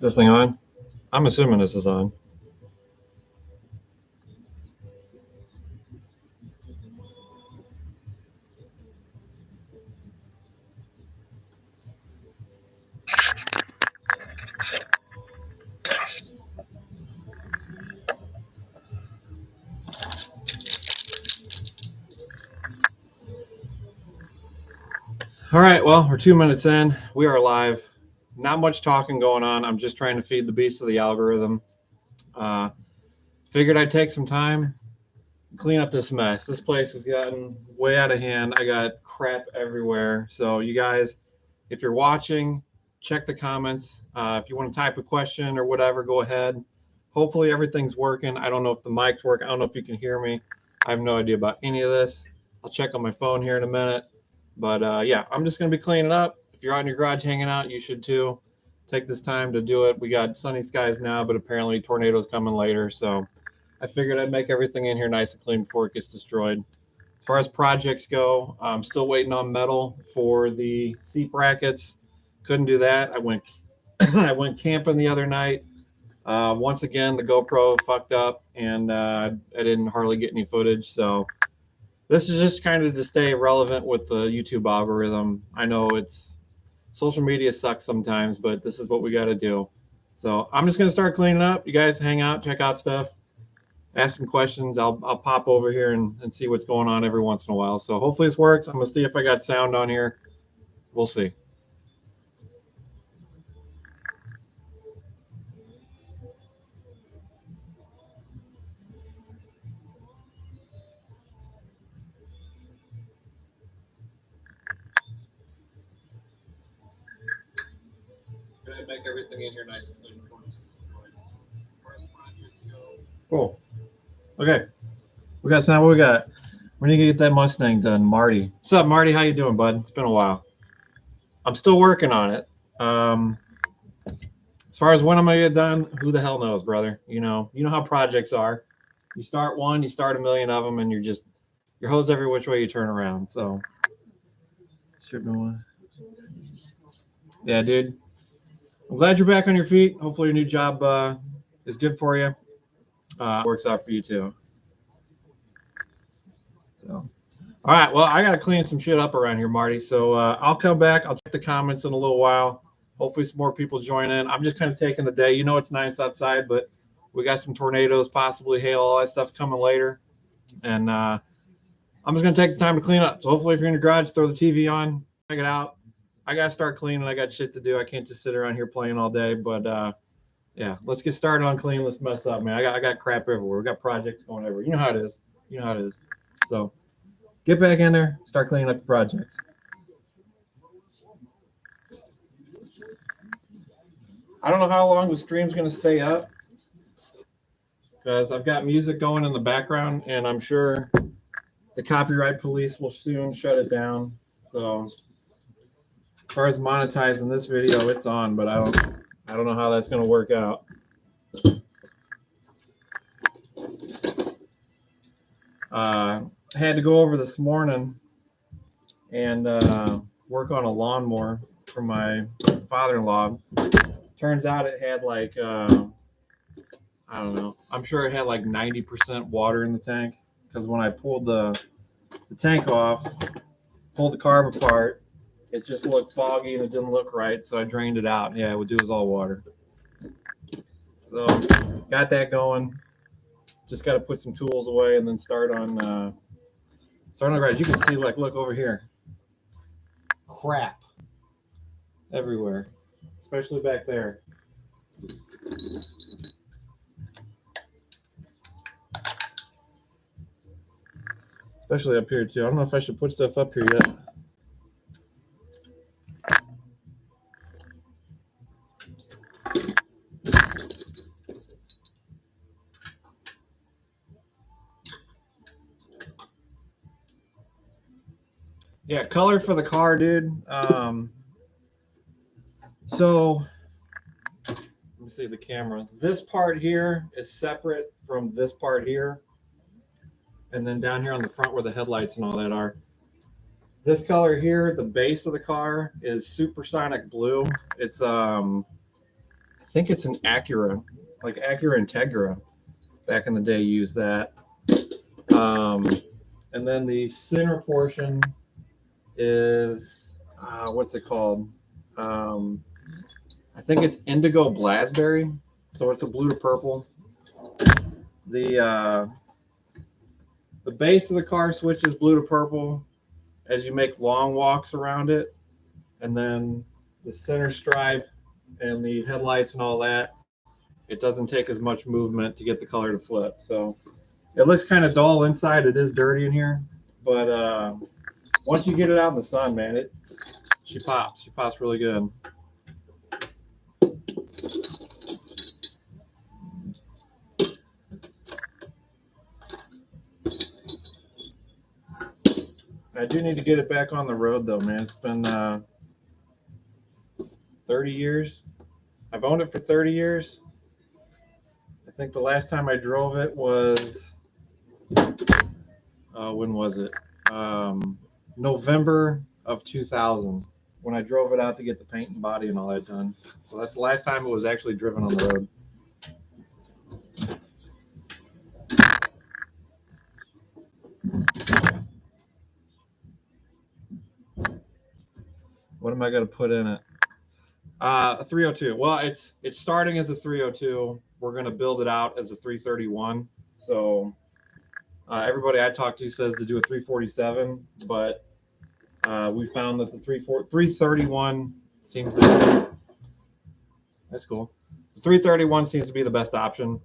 This thing on? I'm assuming this is on. All right, well, we're 2 minutes in. We are live. Not much talking going on. I'm just trying to feed the beast of the algorithm. Figured I'd take some time, clean up this mess. This place has gotten way out of hand. I got crap everywhere. So, you guys, if you're watching, check the comments. If you want to type a question or whatever, go ahead. Hopefully, everything's working. I don't know if the mics work. I don't know if you can hear me. I have no idea about any of this. I'll check on my phone here in a minute. But yeah, I'm just going to be cleaning up. If you're out in your garage hanging out, you should too. Take this time to do it. We got sunny skies now, but apparently tornadoes coming later. So I figured I'd make everything in here nice and clean before it gets destroyed. As far as projects go, I'm still waiting on metal for the seat brackets. Couldn't do that. I went I went camping the other night. Once again, the GoPro fucked up, and I didn't hardly get any footage. So this is just kind of to stay relevant with the YouTube algorithm. I know it's social media sucks sometimes, but this is what we got to do. So I'm just gonna start cleaning up. You guys hang out, check out stuff, ask some questions. I'll pop over here and see what's going on every once in a while. So hopefully this works. I'm gonna see if I got sound on here. We'll see. Gonna make everything in here nice and clean for you. Cool. Okay. We got sound. What we got? When are you gonna get that Mustang done, Marty? What's up, Marty? How you doing, bud? It's been a while. I'm still working on it. As far as when I'm gonna get done, who the hell knows, brother? You know how projects are. You start one, you start a million of them, and you're hosed every which way you turn around. So, yeah, dude. I'm glad you're back on your feet. Hopefully, your new job is good for you. Works out for you too. So, all right. Well, I gotta clean some shit up around here, Marty. So I'll come back. I'll check the comments in a little while. Hopefully, some more people join in. I'm just kind of taking the day. You know, it's nice outside, but we got some tornadoes, possibly hail, all that stuff coming later. And I'm just gonna take the time to clean up. So hopefully, if you're in your garage, throw the TV on, check it out. I gotta start cleaning. I got shit to do. I can't just sit around here playing all day. But yeah, let's get started on cleaning this mess up, man. I got crap everywhere. We got projects going everywhere. You know how it is. You know how it is. So get back in there, start cleaning up the projects. I don't know how long the stream's going to stay up because I've got music going in the background, and I'm sure the copyright police will soon shut it down. So as far as monetizing this video, it's on, but I don't know how that's going to work out. I had to go over this morning and work on a lawnmower for my father-in-law. Turns out it had like I don't know. I'm sure it had like 90% water in the tank because when I pulled the tank off, pulled the carb apart, it just looked foggy and it didn't look right. So I drained it out. Yeah, it was all water. So got that going. Just got to put some tools away and then start on the garage. You can see, like, look over here. Crap everywhere, especially back there. Especially up here too. I don't know if I should put stuff up here yet. Yeah, color for the car, dude. So let me see the camera. This part here is separate from this part here. And then down here on the front where the headlights and all that are. This color here, the base of the car is supersonic blue. It's I think it's an Acura, like Acura Integra. Back in the day, used that. And then the center portion is what's it called? I think it's Indigo Blasberry, so it's a blue to purple. The base of the car switches blue to purple as you make long walks around it, and then the center stripe and the headlights and all that, it doesn't take as much movement to get the color to flip. So it looks kind of dull inside. It is dirty in here, but once you get it out in the sun, man, she pops. She pops really good. I do need to get it back on the road, though, man. It's been 30 years. I've owned it for 30 years. I think the last time I drove it was, when was it? November of 2000, when I drove it out to get the paint and body and all that done. So that's the last time it was actually driven on the road. What am I going to put in it? A 302. Well, it's starting as a 302. We're going to build it out as a 331. So everybody I talk to says to do a 347, but we found that the 331 seems to be, that's cool. The 331 seems to be the best option.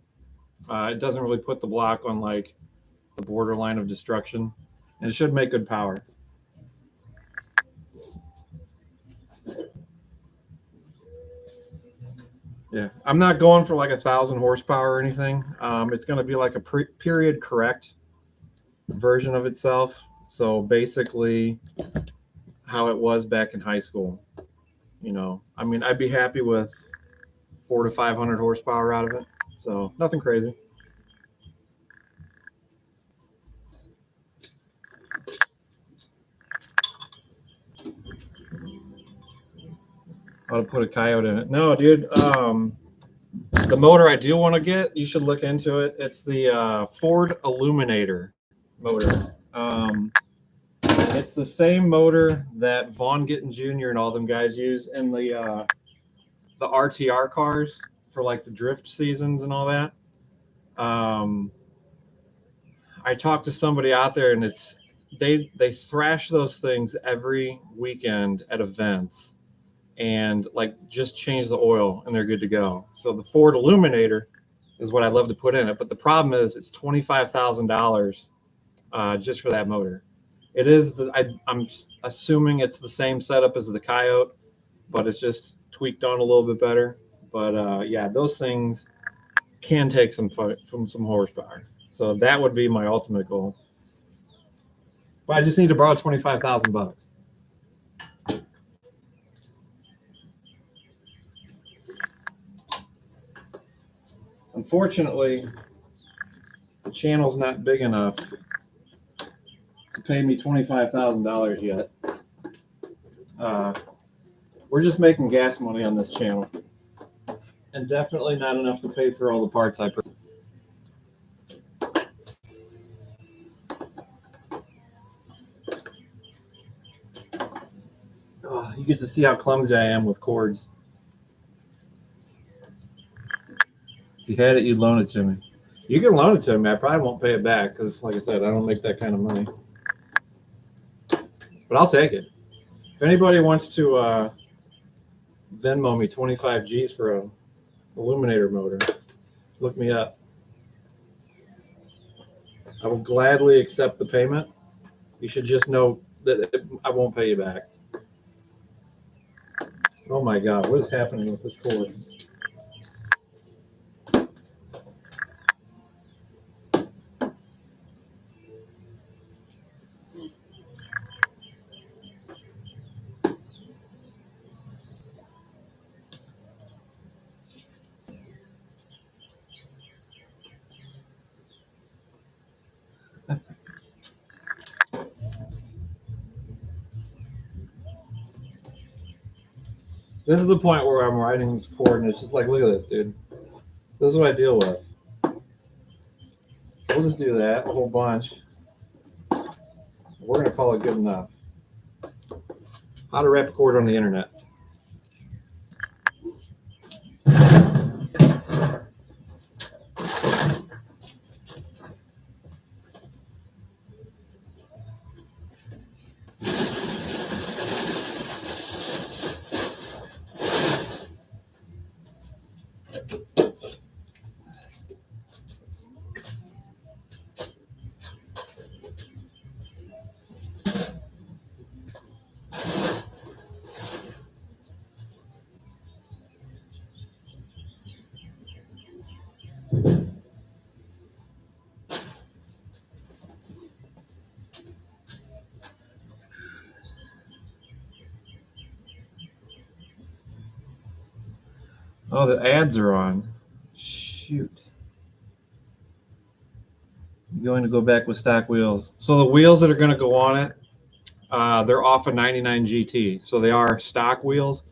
It doesn't really put the block on like the borderline of destruction, and it should make good power. Yeah, I'm not going for like 1,000 horsepower or anything. It's going to be like a period correct version of itself. So basically, how it was back in high school. You know, I mean, I'd be happy with 400 to 500 horsepower out of it. So nothing crazy. I'll put a Coyote in it. No, dude. The motor I do want to get, you should look into it. It's the Ford Illuminator motor. It's the same motor that Vaughn Gittin Jr. and all them guys use in the RTR cars for like the drift seasons and all that. I talked to somebody out there, and they thrash those things every weekend at events, and like just change the oil and they're good to go. So the Ford Illuminator is what I'd love to put in it, but the problem is it's $25,000 just for that motor. It is I'm assuming it's the same setup as the Coyote, but it's just tweaked on a little bit better. But yeah, those things can take some horsepower. So that would be my ultimate goal. But I just need to borrow $25,000. Unfortunately, the channel's not big enough to pay me $25,000 yet. We're just making gas money on this channel, and definitely not enough to pay for all the parts I purchased. Oh, you get to see how clumsy I am with cords. If you had it, you'd loan it to me. You can loan it to me. I probably won't pay it back because, like I said, I don't make that kind of money. But I'll take it. If anybody wants to Venmo me 25 G's for a Illuminator motor, look me up. I will gladly accept the payment. You should just know that I won't pay you back. Oh my God, what is happening with this cord? This is the point where I'm riding this cord, and it's just like, look at this, dude. This is what I deal with. So we'll just do that, a whole bunch. We're going to call it good enough. How to wrap a cord on the internet. Oh, the ads are on. Shoot. I'm going to go back with stock wheels. So the wheels that are going to go on it, they're off a 99 GT. So they are stock wheels.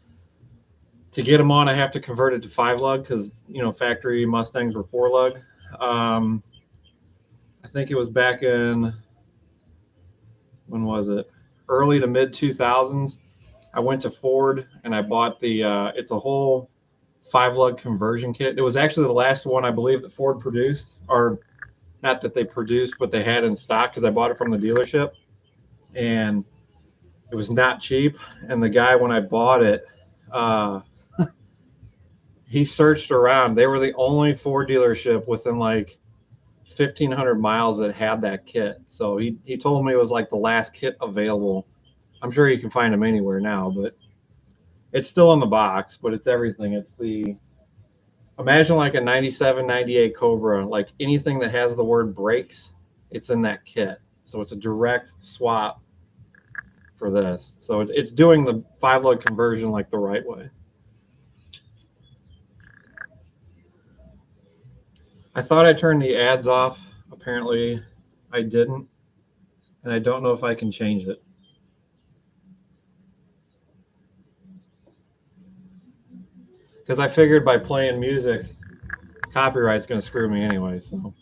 To get them on, I have to convert it to 5-lug because, you know, factory Mustangs were 4-lug. I think it was back in, when was it? Early to mid 2000s. I went to Ford and I bought the, it's a whole 5-lug conversion kit. It was actually the last one I believe that Ford produced, or not that they produced, but they had in stock because I bought it from the dealership, and it was not cheap. And the guy, when I bought it, he searched around. They were the only Ford dealership within like 1,500 miles that had that kit. So he told me it was like the last kit available. I'm sure you can find them anywhere now, but it's still in the box, but it's everything. It's the, imagine like a 97, 98 Cobra, like anything that has the word brakes, it's in that kit. So it's a direct swap for this. So it's doing the 5-lug conversion like the right way. I thought I turned the ads off. Apparently I didn't. And I don't know if I can change it. Because I figured by playing music, copyright's going to screw me anyway. So.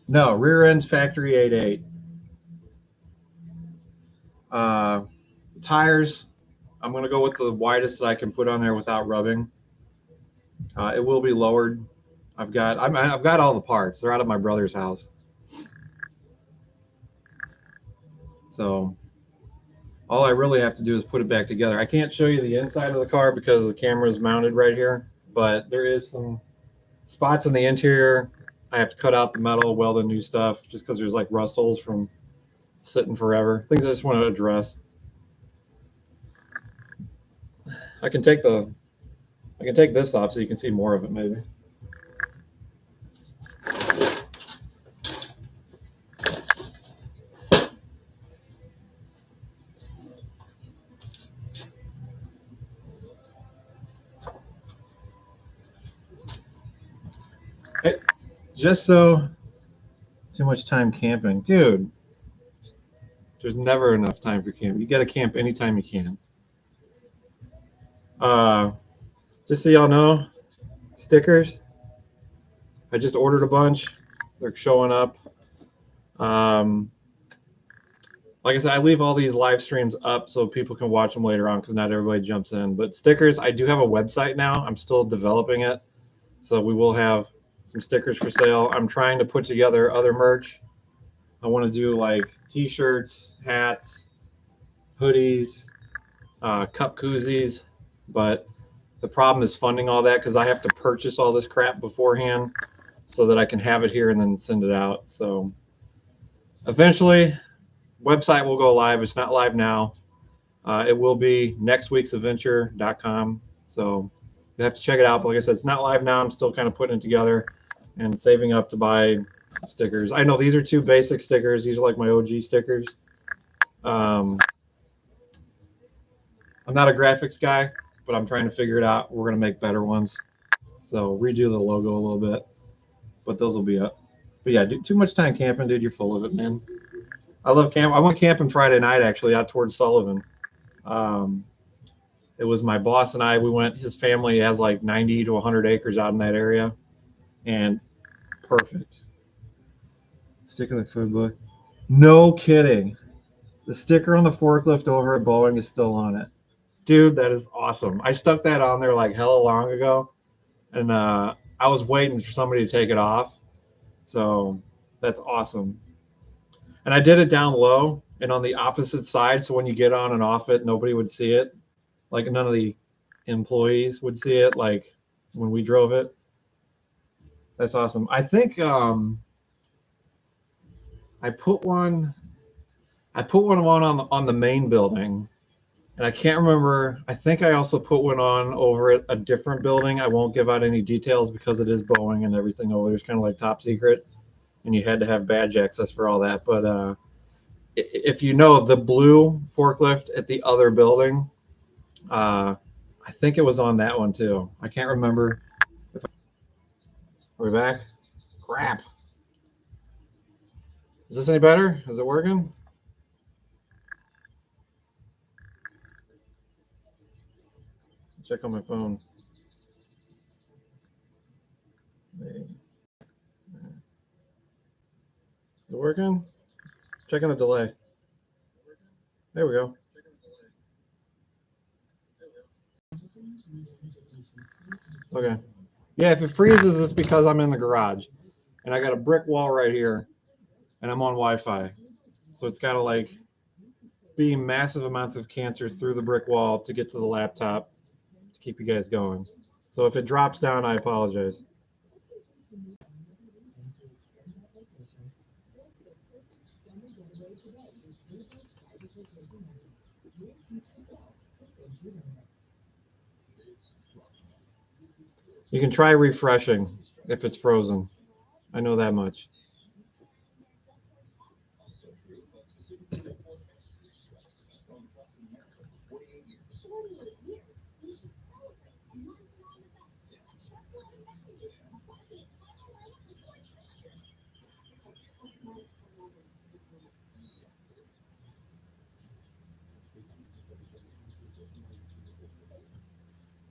No, rear end's factory 8.8. Tires, I'm going to go with the widest that I can put on there without rubbing. It will be lowered. I've got all the parts. They're out of my brother's house. So all I really have to do is put it back together. I can't show you the inside of the car because the camera is mounted right here, but there is some spots in the interior. I have to cut out the metal, weld in new stuff, just because there's like rust holes from sitting forever. Things I just want to address. I can take this off so you can see more of it maybe. Hey, just so too much time camping. Dude, there's never enough time for camping. You got to camp anytime you can. Just so y'all know, stickers. I just ordered a bunch. They're showing up. Like I said, I leave all these live streams up so people can watch them later on because not everybody jumps in. But stickers, I do have a website now. I'm still developing it. So we will have some stickers for sale. I'm trying to put together other merch. I want to do like t-shirts, hats, hoodies, cup koozies. But the problem is funding all that because I have to purchase all this crap beforehand so that I can have it here and then send it out. So eventually, website will go live. It's not live now. It will be nextweeksadventure.com. So you have to check it out. But like I said, it's not live now. I'm still kind of putting it together and saving up to buy stickers. I know these are 2 basic stickers. These are like my OG stickers. I'm not a graphics guy. but I'm trying to figure it out. We're gonna make better ones, so redo the logo a little bit, but those will be up. But yeah, dude, too much time camping, dude. You're full of it, man. I love camp. I went camping Friday night actually out towards Sullivan. Um, it was my boss and I. We went. His family has like 90 to 100 acres out in that area, and perfect. Stick in the food book. No kidding. The sticker on the forklift over at Boeing is still on it. Dude, that is awesome. I stuck that on there like hella long ago, and I was waiting for somebody to take it off. So that's awesome. And I did it down low and on the opposite side, so when you get on and off it, nobody would see it. Like none of the employees would see it. Like when we drove it. That's awesome. I think I put one. I put one on the main building, and I can't remember. I think I also put one on over at a different building. I won't give out any details because it is Boeing and everything over there is kind of like top secret, and you had to have badge access for all that. But if you know the blue forklift at the other building, I think it was on that one too. I can't remember. Are we back? Crap. Is this any better? Is it working? Check on my phone. Is it working? Checking the delay. There we go. Okay. Yeah, if it freezes, it's because I'm in the garage. And I got a brick wall right here. And I'm on Wi-Fi. So it's got to like beam massive amounts of cancer through the brick wall to get to the laptop to keep you guys going. So if it drops down, I apologize. You can try refreshing if it's frozen. I know that much.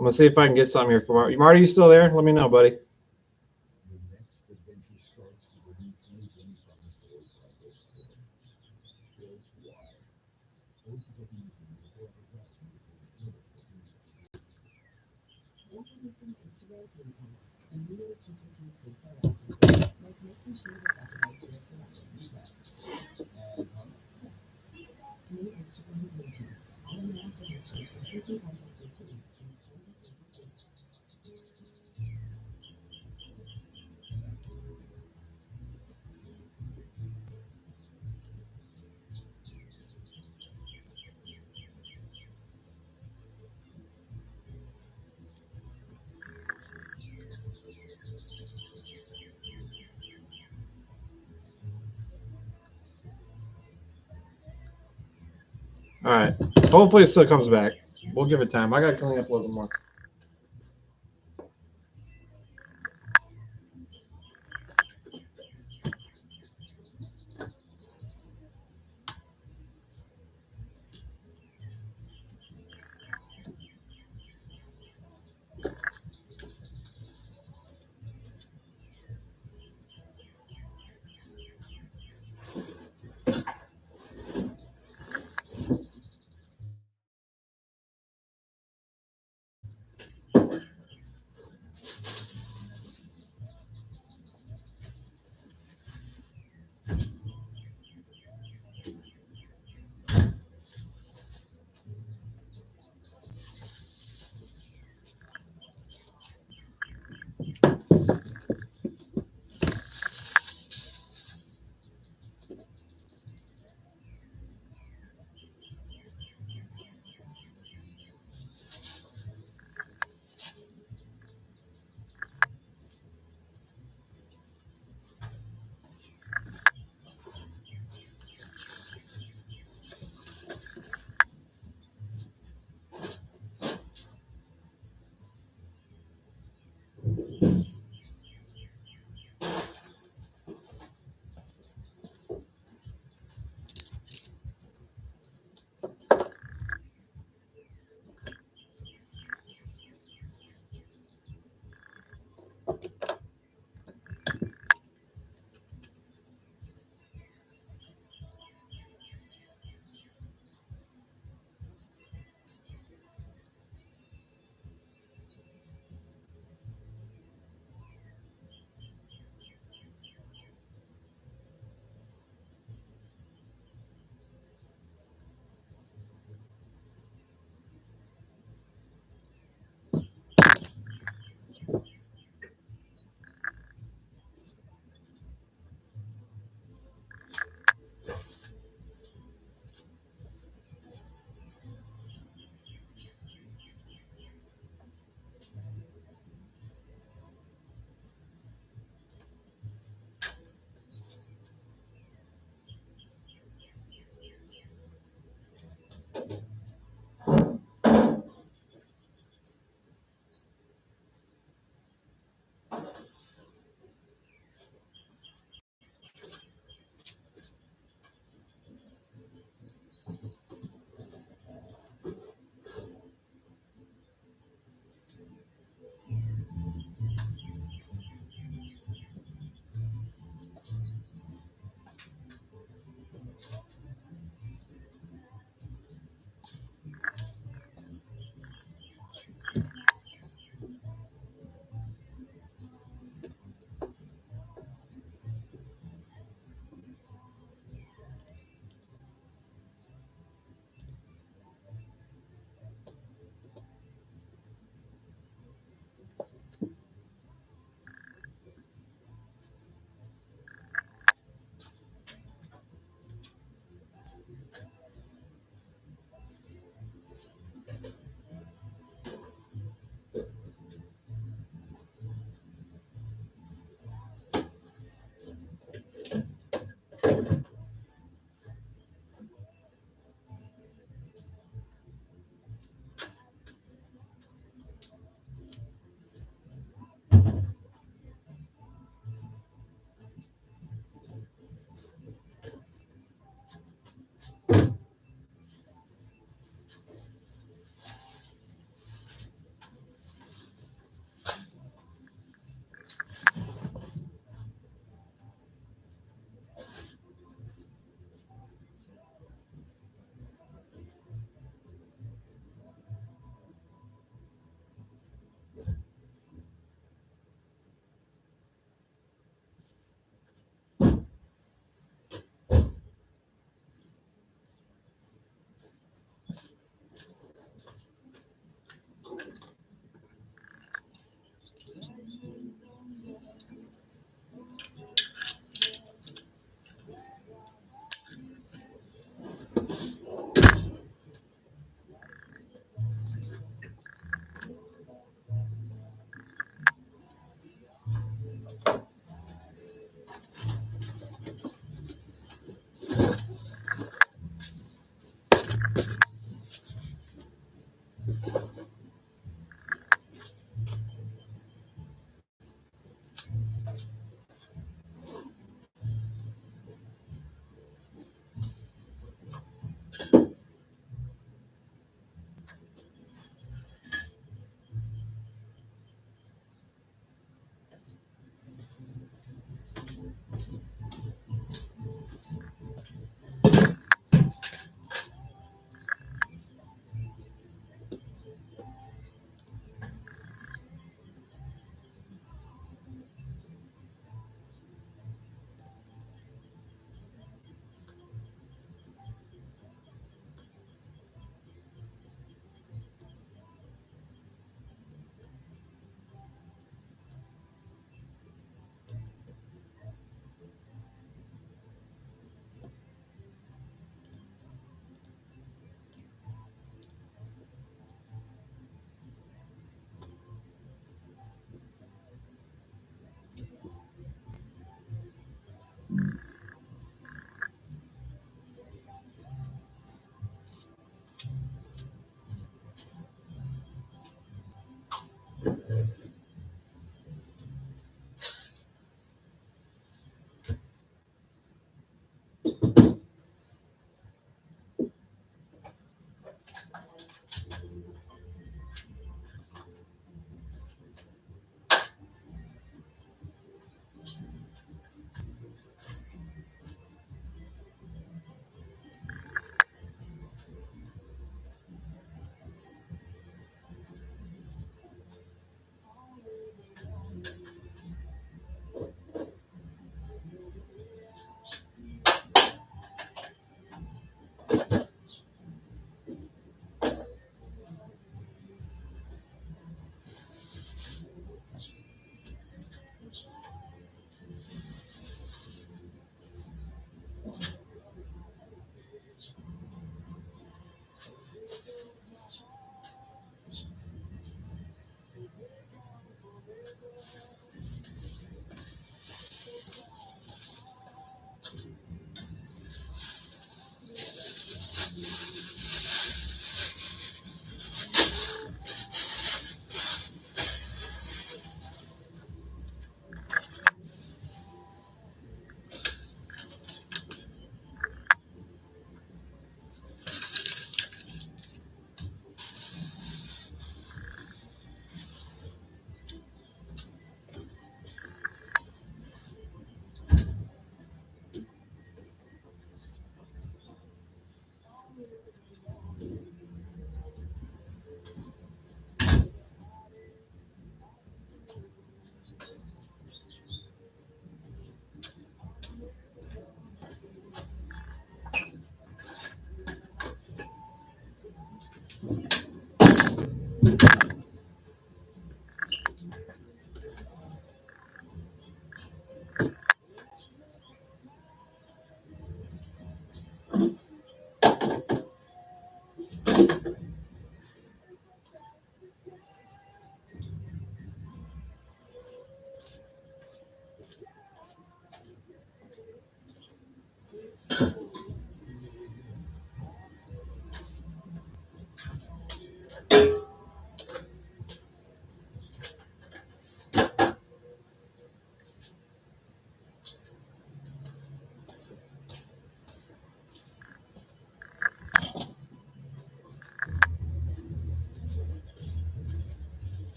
I'm gonna see if I can get something here for Marty. Marty, you still there? Let me know, buddy. All right. Hopefully it still comes back. We'll give it time. I gotta clean up a little more.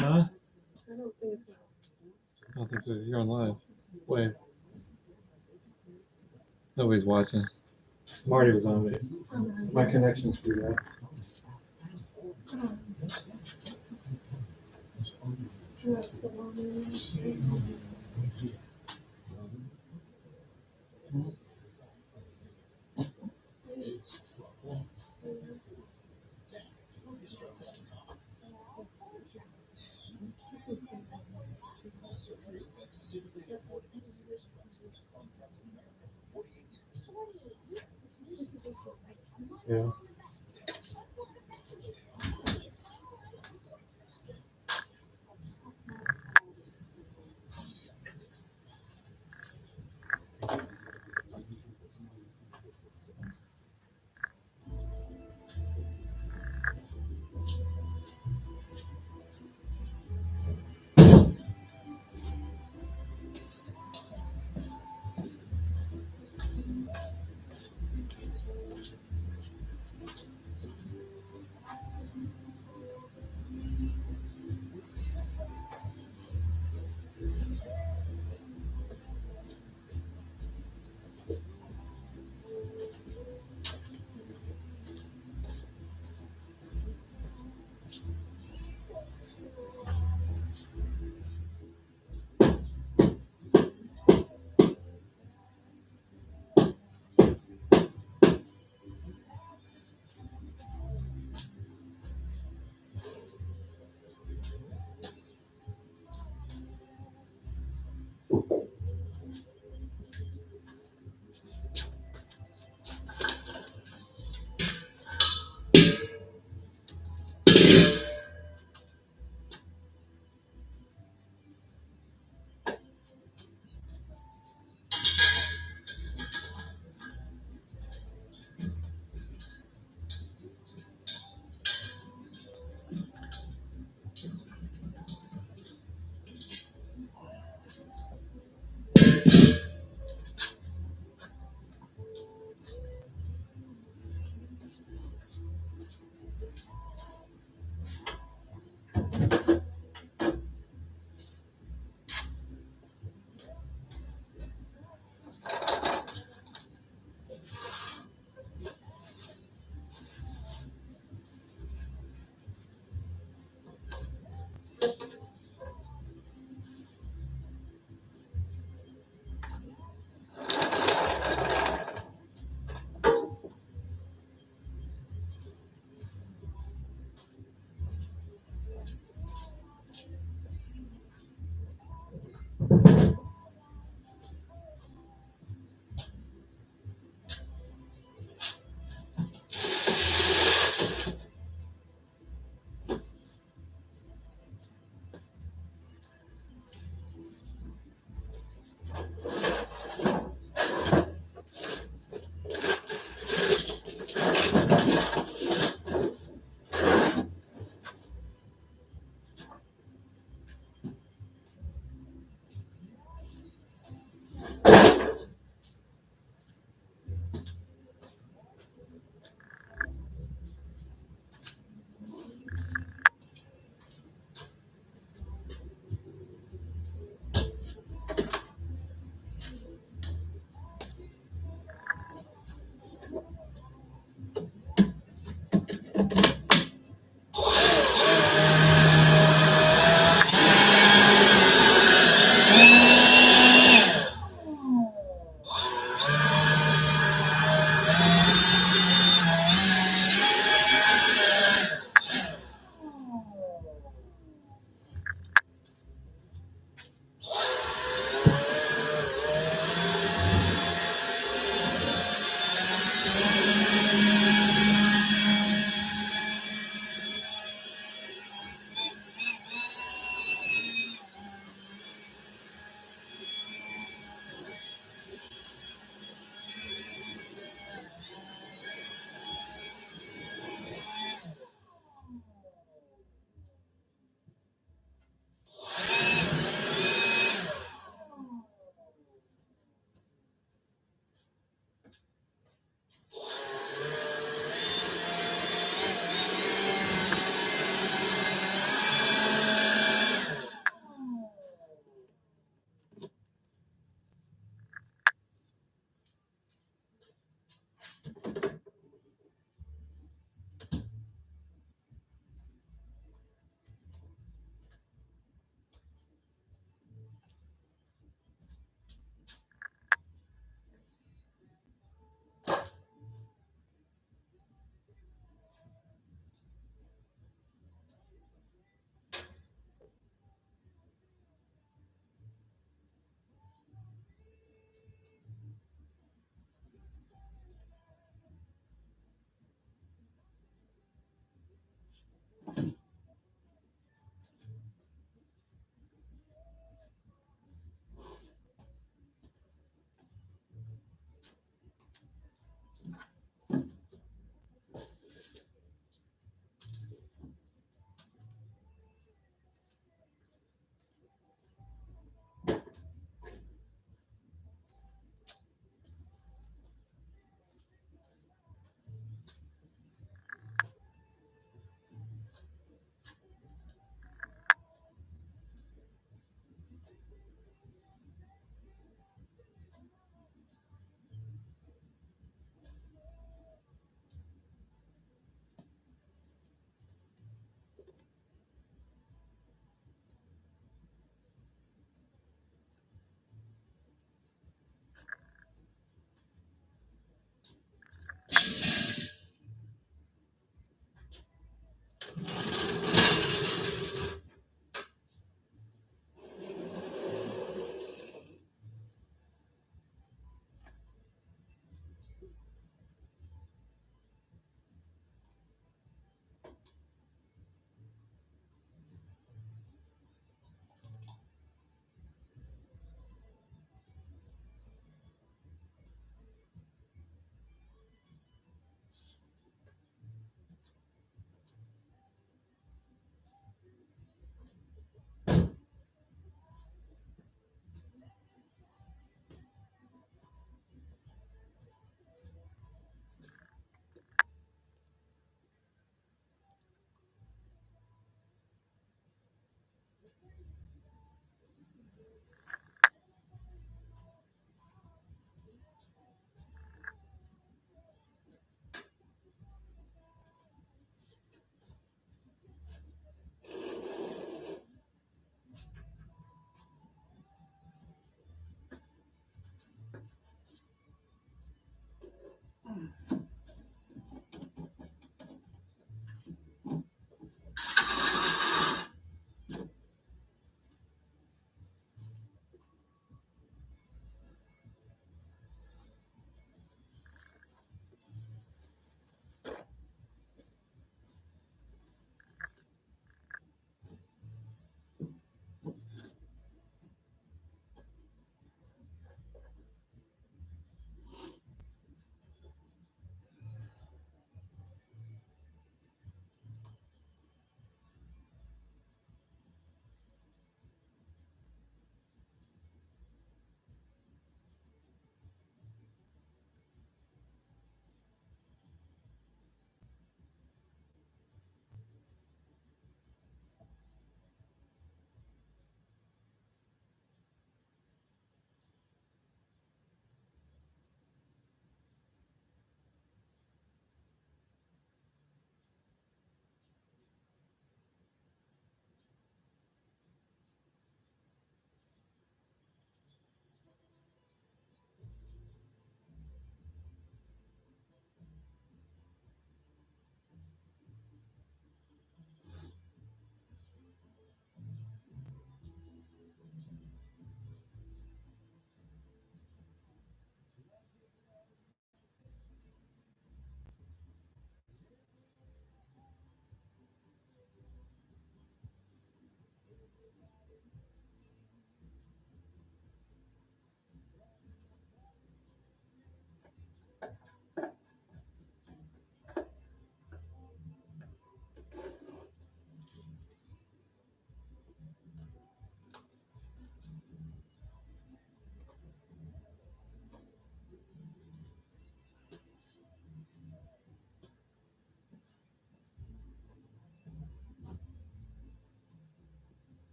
Huh? I don't think so. You're on live. Wait. Nobody's watching. Marty was on it. My connection screwed up. Yeah.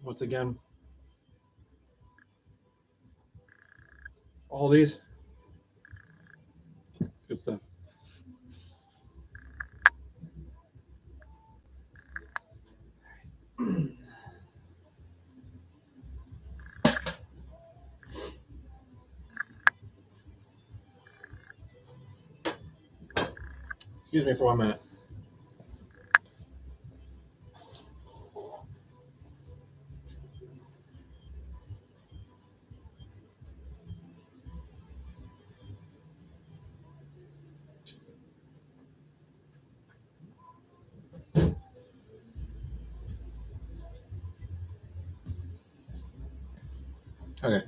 once again. All these. Good stuff. Excuse me for 1 minute. Okay.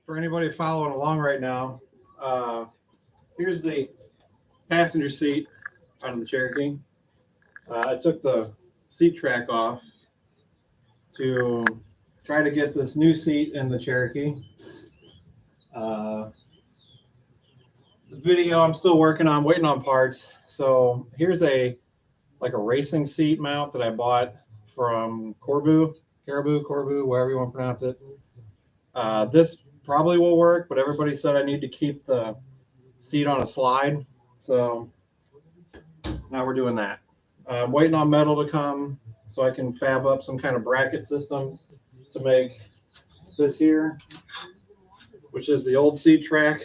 for anybody following along right now, here's the passenger seat on the Cherokee. I took the seat track off to try to get this new seat in the Cherokee. The video I'm still working on, waiting on parts. So here's a racing seat mount that I bought from Caribou, wherever you want to pronounce it. This probably will work, but everybody said I need to keep the seat on a slide. So now we're doing that. I'm waiting on metal to come so I can fab up some kind of bracket system to make this here, which is the old seat track.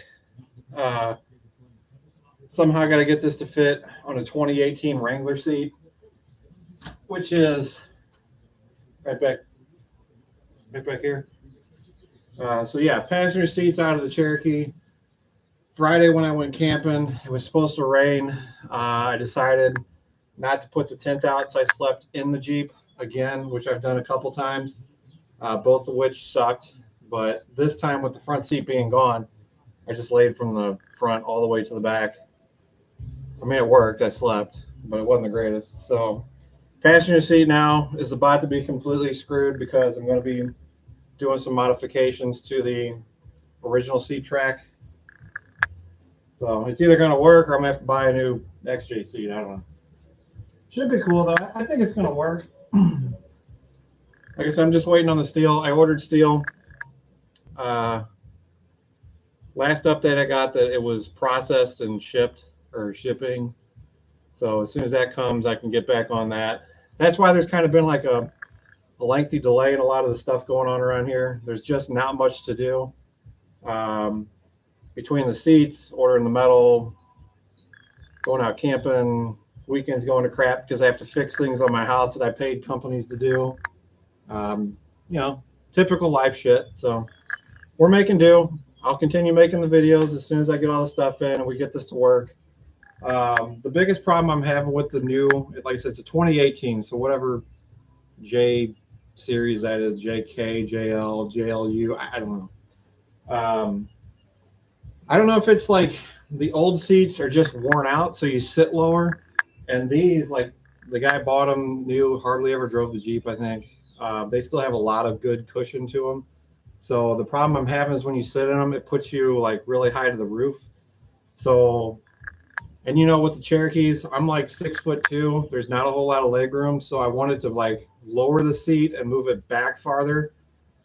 Somehow I got to get this to fit on a 2018 Wrangler seat, which is right back here. So yeah, passenger seats out of the Cherokee. Friday when I went camping, it was supposed to rain. I decided not to put the tent out, so I slept in the Jeep again, which I've done a couple times, both of which sucked. But this time with the front seat being gone, I just laid from the front all the way to the back. I mean, it worked. I slept, but it wasn't the greatest. So passenger seat now is about to be completely screwed because I'm going to be doing some modifications to the original seat track. So it's either going to work or I'm going to have to buy a new XJ seat. I don't know. Should be cool, though. I think it's going to work. Like I said, I'm just waiting on the steel. I ordered steel. Last update I got that it was processed and shipping. So as soon as that comes, I can get back on that. That's why there's kind of been like a lengthy delay in a lot of the stuff going on around here. There's just not much to do. Between the seats, ordering the metal, going out camping, weekends going to crap because I have to fix things on my house that I paid companies to do. Typical life shit. So we're making do. I'll continue making the videos as soon as I get all the stuff in and we get this to work. The biggest problem I'm having with the new, like I said, it's a 2018, so whatever J series that is, JK, JL, JLU, I don't know. I don't know if it's like the old seats are just worn out, so you sit lower. And these, like the guy bought them new, hardly ever drove the Jeep, I think. They still have a lot of good cushion to them. So the problem I'm having is when you sit in them, it puts you like really high to the roof. So, and with the Cherokees, I'm like 6'2". There's not a whole lot of leg room. So I wanted to like lower the seat and move it back farther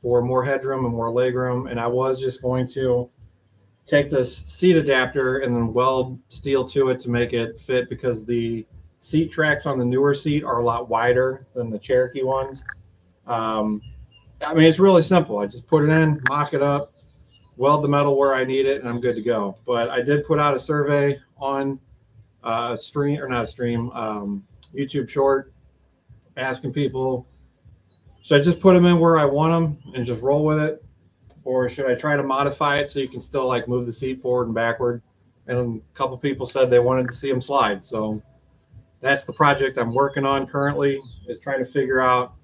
for more headroom and more leg room. And I was just going to take this seat adapter and then weld steel to it to make it fit because the seat tracks on the newer seat are a lot wider than the Cherokee ones. It's really simple. I just put it in, mock it up, weld the metal where I need it, and I'm good to go. But I did put out a survey on YouTube short, asking people, should I just put them in where I want them and just roll with it? Or should I try to modify it so you can still like move the seat forward and backward? And a couple people said they wanted to see them slide. So that's the project I'm working on currently, is trying to figure out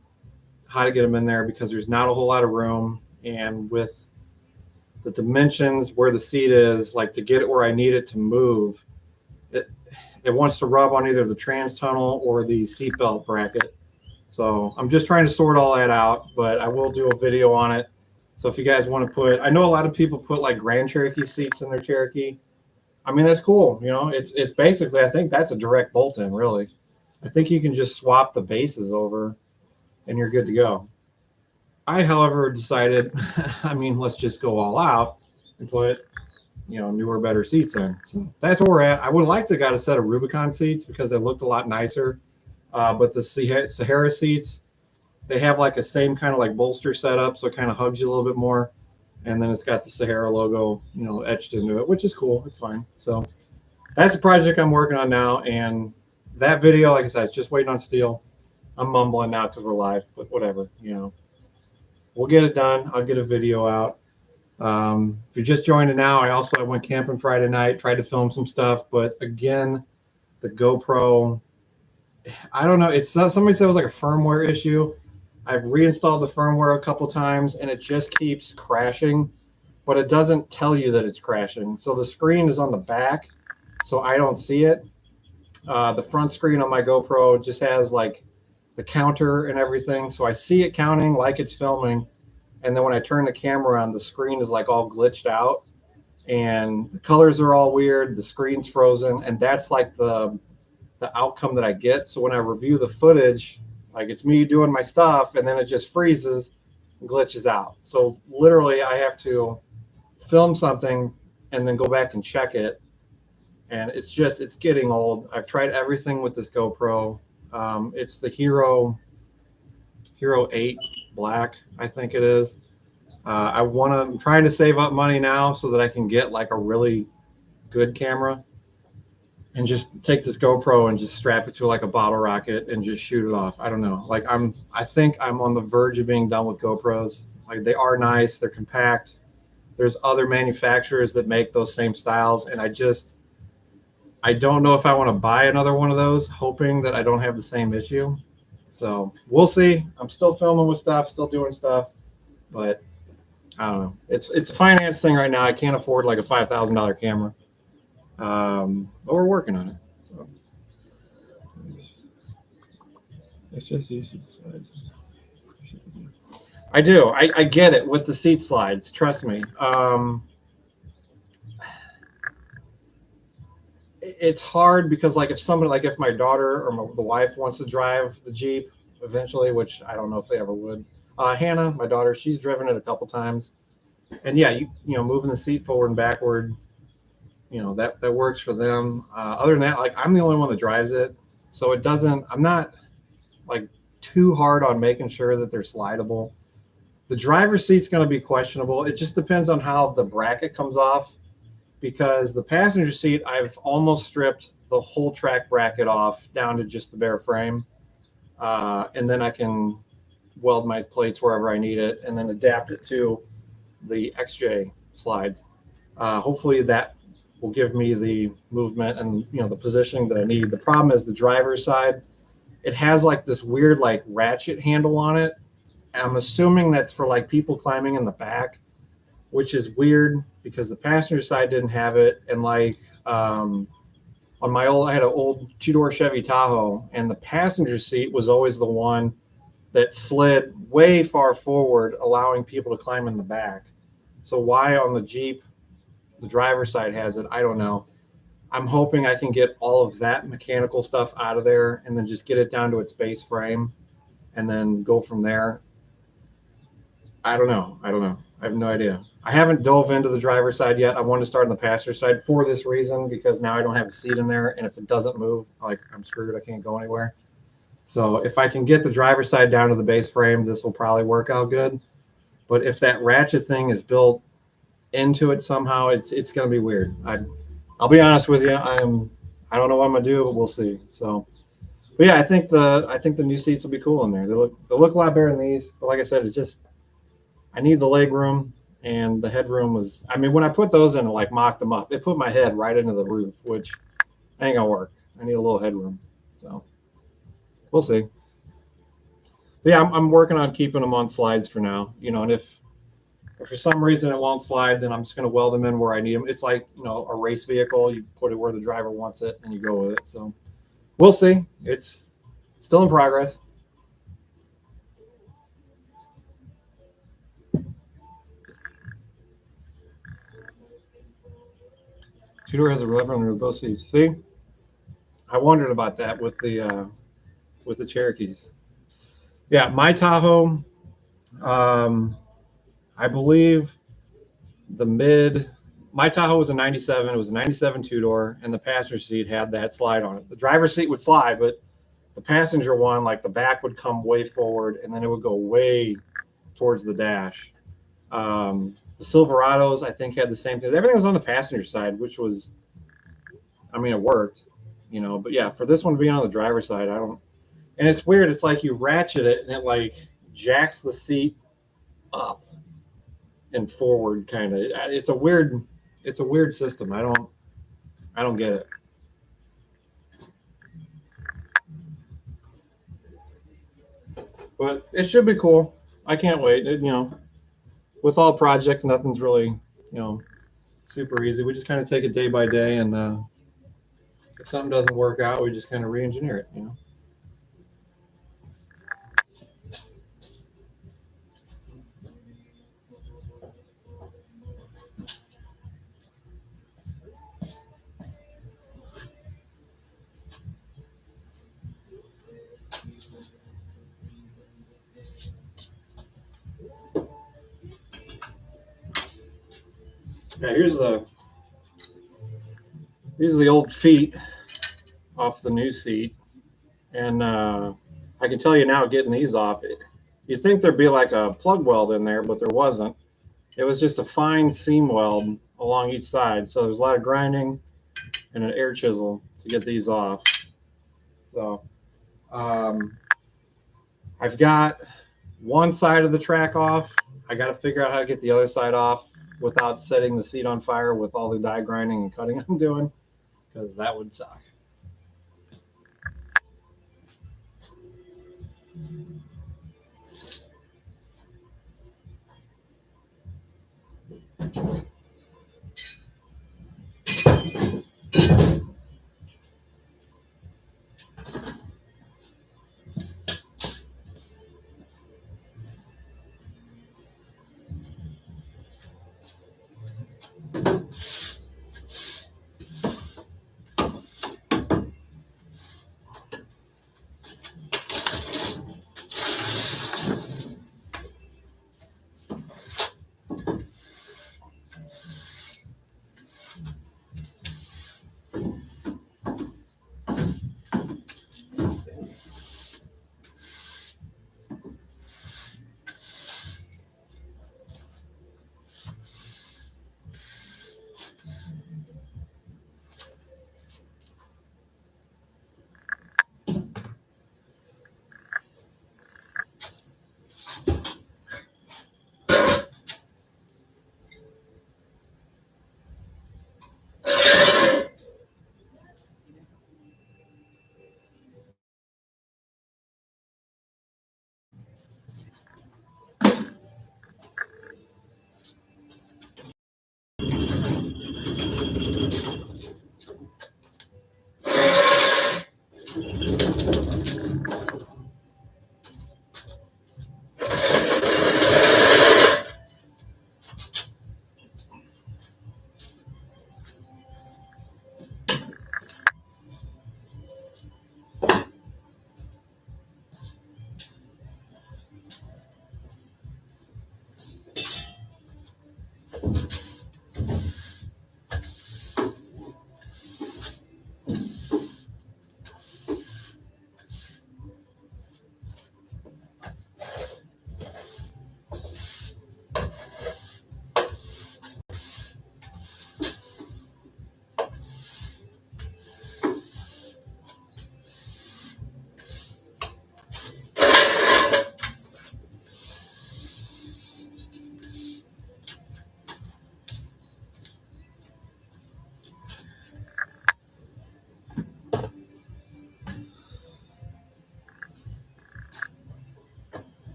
how to get them in there because there's not a whole lot of room. And with the dimensions where the seat is, like to get it where I need it to move, it wants to rub on either the trans tunnel or the seatbelt bracket. So I'm just trying to sort all that out, but I will do a video on it. So if you guys want to put, I know a lot of people put like Grand Cherokee seats in their Cherokee. That's cool. It's basically, I think that's a direct bolt in, really. I think you can just swap the bases over and you're good to go. I, however, decided, let's just go all out and put, newer, better seats in. So that's where we're at. I would like to have got a set of Rubicon seats because they looked a lot nicer. But the Sahara seats, they have like a same kind of like bolster setup, so it kind of hugs you a little bit more. And then it's got the Sahara logo, etched into it, which is cool. It's fine. So that's the project I'm working on now. And that video, like I said, it's just waiting on steel. I'm mumbling now because we're live, but whatever, we'll get it done. I'll get a video out. If you're just joining now, I went camping Friday night, tried to film some stuff, but again, the GoPro, I don't know. It's not, somebody said it was like a firmware issue. I've reinstalled the firmware a couple times and it just keeps crashing. but it doesn't tell you that it's crashing. So the screen is on the back, so I don't see it. The front screen on my GoPro just has like the counter and everything, so I see it counting like it's filming. And then when I turn the camera on, the screen is like all glitched out, and the colors are all weird. The screen's frozen, and that's like the outcome that I get. So when I review the footage, like it's me doing my stuff, and then it just freezes, and glitches out. So literally, I have to film something and then go back and check it, and it's getting old. I've tried everything with this GoPro. It's the Hero 8 Black, I think it is. I'm trying to save up money now so that I can get like a really good camera and just take this GoPro and just strap it to like a bottle rocket and just shoot it off. I don't know. I think I'm on the verge of being done with GoPros. Like they are nice, they're compact. There's other manufacturers that make those same styles, and I don't know if I want to buy another one of those, hoping that I don't have the same issue. So we'll see. I'm still filming with stuff, still doing stuff, but I don't know. It's a finance thing right now. I can't afford like a $5,000 camera, but we're working on it. So it's just easy slides. I do. I get it with the seat slides. Trust me. It's hard because like if my daughter or the wife wants to drive the Jeep eventually, which I don't know if they ever would. Hannah, my daughter, she's driven it a couple times, and yeah, moving the seat forward and backward, that works for them. Other than that, like I'm the only one that drives it, so it doesn't. I'm not like too hard on making sure that they're slidable. The driver's seat's going to be questionable. It just depends on how the bracket comes off, because the passenger seat, I've almost stripped the whole track bracket off down to just the bare frame, and then I can weld my plates wherever I need it, and then adapt it to the XJ slides. Hopefully that will give me the movement and the positioning that I need. The problem is the driver's side. It has like this weird like ratchet handle on it. I'm assuming that's for like people climbing in the back, which is weird because the passenger side didn't have it. And like I had an old two-door Chevy Tahoe, and the passenger seat was always the one that slid way far forward, allowing people to climb in the back. So why on the Jeep, the driver's side has it, I don't know. I'm hoping I can get all of that mechanical stuff out of there and then just get it down to its base frame and then go from there. I don't know. I have no idea. I haven't dove into the driver's side yet. I want to start on the passenger side for this reason, because now I don't have a seat in there, and if it doesn't move, like I'm screwed. I can't go anywhere. So if I can get the driver's side down to the base frame, this will probably work out good. But if that ratchet thing is built into it somehow, it's going to be weird. I'll be honest with you. I don't know what I'm gonna do, but we'll see. So, but yeah, I think the new seats will be cool in there. They look a lot better than these. But like I said, I need the leg room, and the headroom was. I mean, when I put those in and like mocked them up, it put my head right into the roof, which ain't gonna work. I need a little headroom. So we'll see. But yeah, I'm working on keeping them on slides for now. And if for some reason it won't slide, then I'm just going to weld them in where I need them. It's like, a race vehicle. You put it where the driver wants it and you go with it. So we'll see. It's still in progress. Two-door has a lever on both seats. See, I wondered about that with the Cherokees. Yeah, my Tahoe, I believe my Tahoe was a 97. It was a 97 two-door, and the passenger seat had that slide on it. The driver's seat would slide, but the passenger one, like the back would come way forward, and then it would go way towards the dash. The Silverados, I think, had the same thing. Everything was on the passenger side, which was, it worked, But yeah, for this one to be on the driver's side, I don't. And it's weird. It's like you ratchet it, and it like jacks the seat up and forward, kind of. It's a weird system. I don't get it. But it should be cool. I can't wait. With all projects, nothing's really you know, super easy. We just kind of take it day by day, and if something doesn't work out, we just kind of re-engineer it, you know. Yeah, here's the old feet off the new seat, and I can tell you now, getting these off, you'd think there'd be like a plug weld in there, but there wasn't. It was just a fine seam weld along each side, so there's a lot of grinding and an air chisel to get these off. So um, I've got one side of the track off. I got to figure out how to get the other side off without setting the seat on fire with all the die grinding and cutting I'm doing, because that would suck.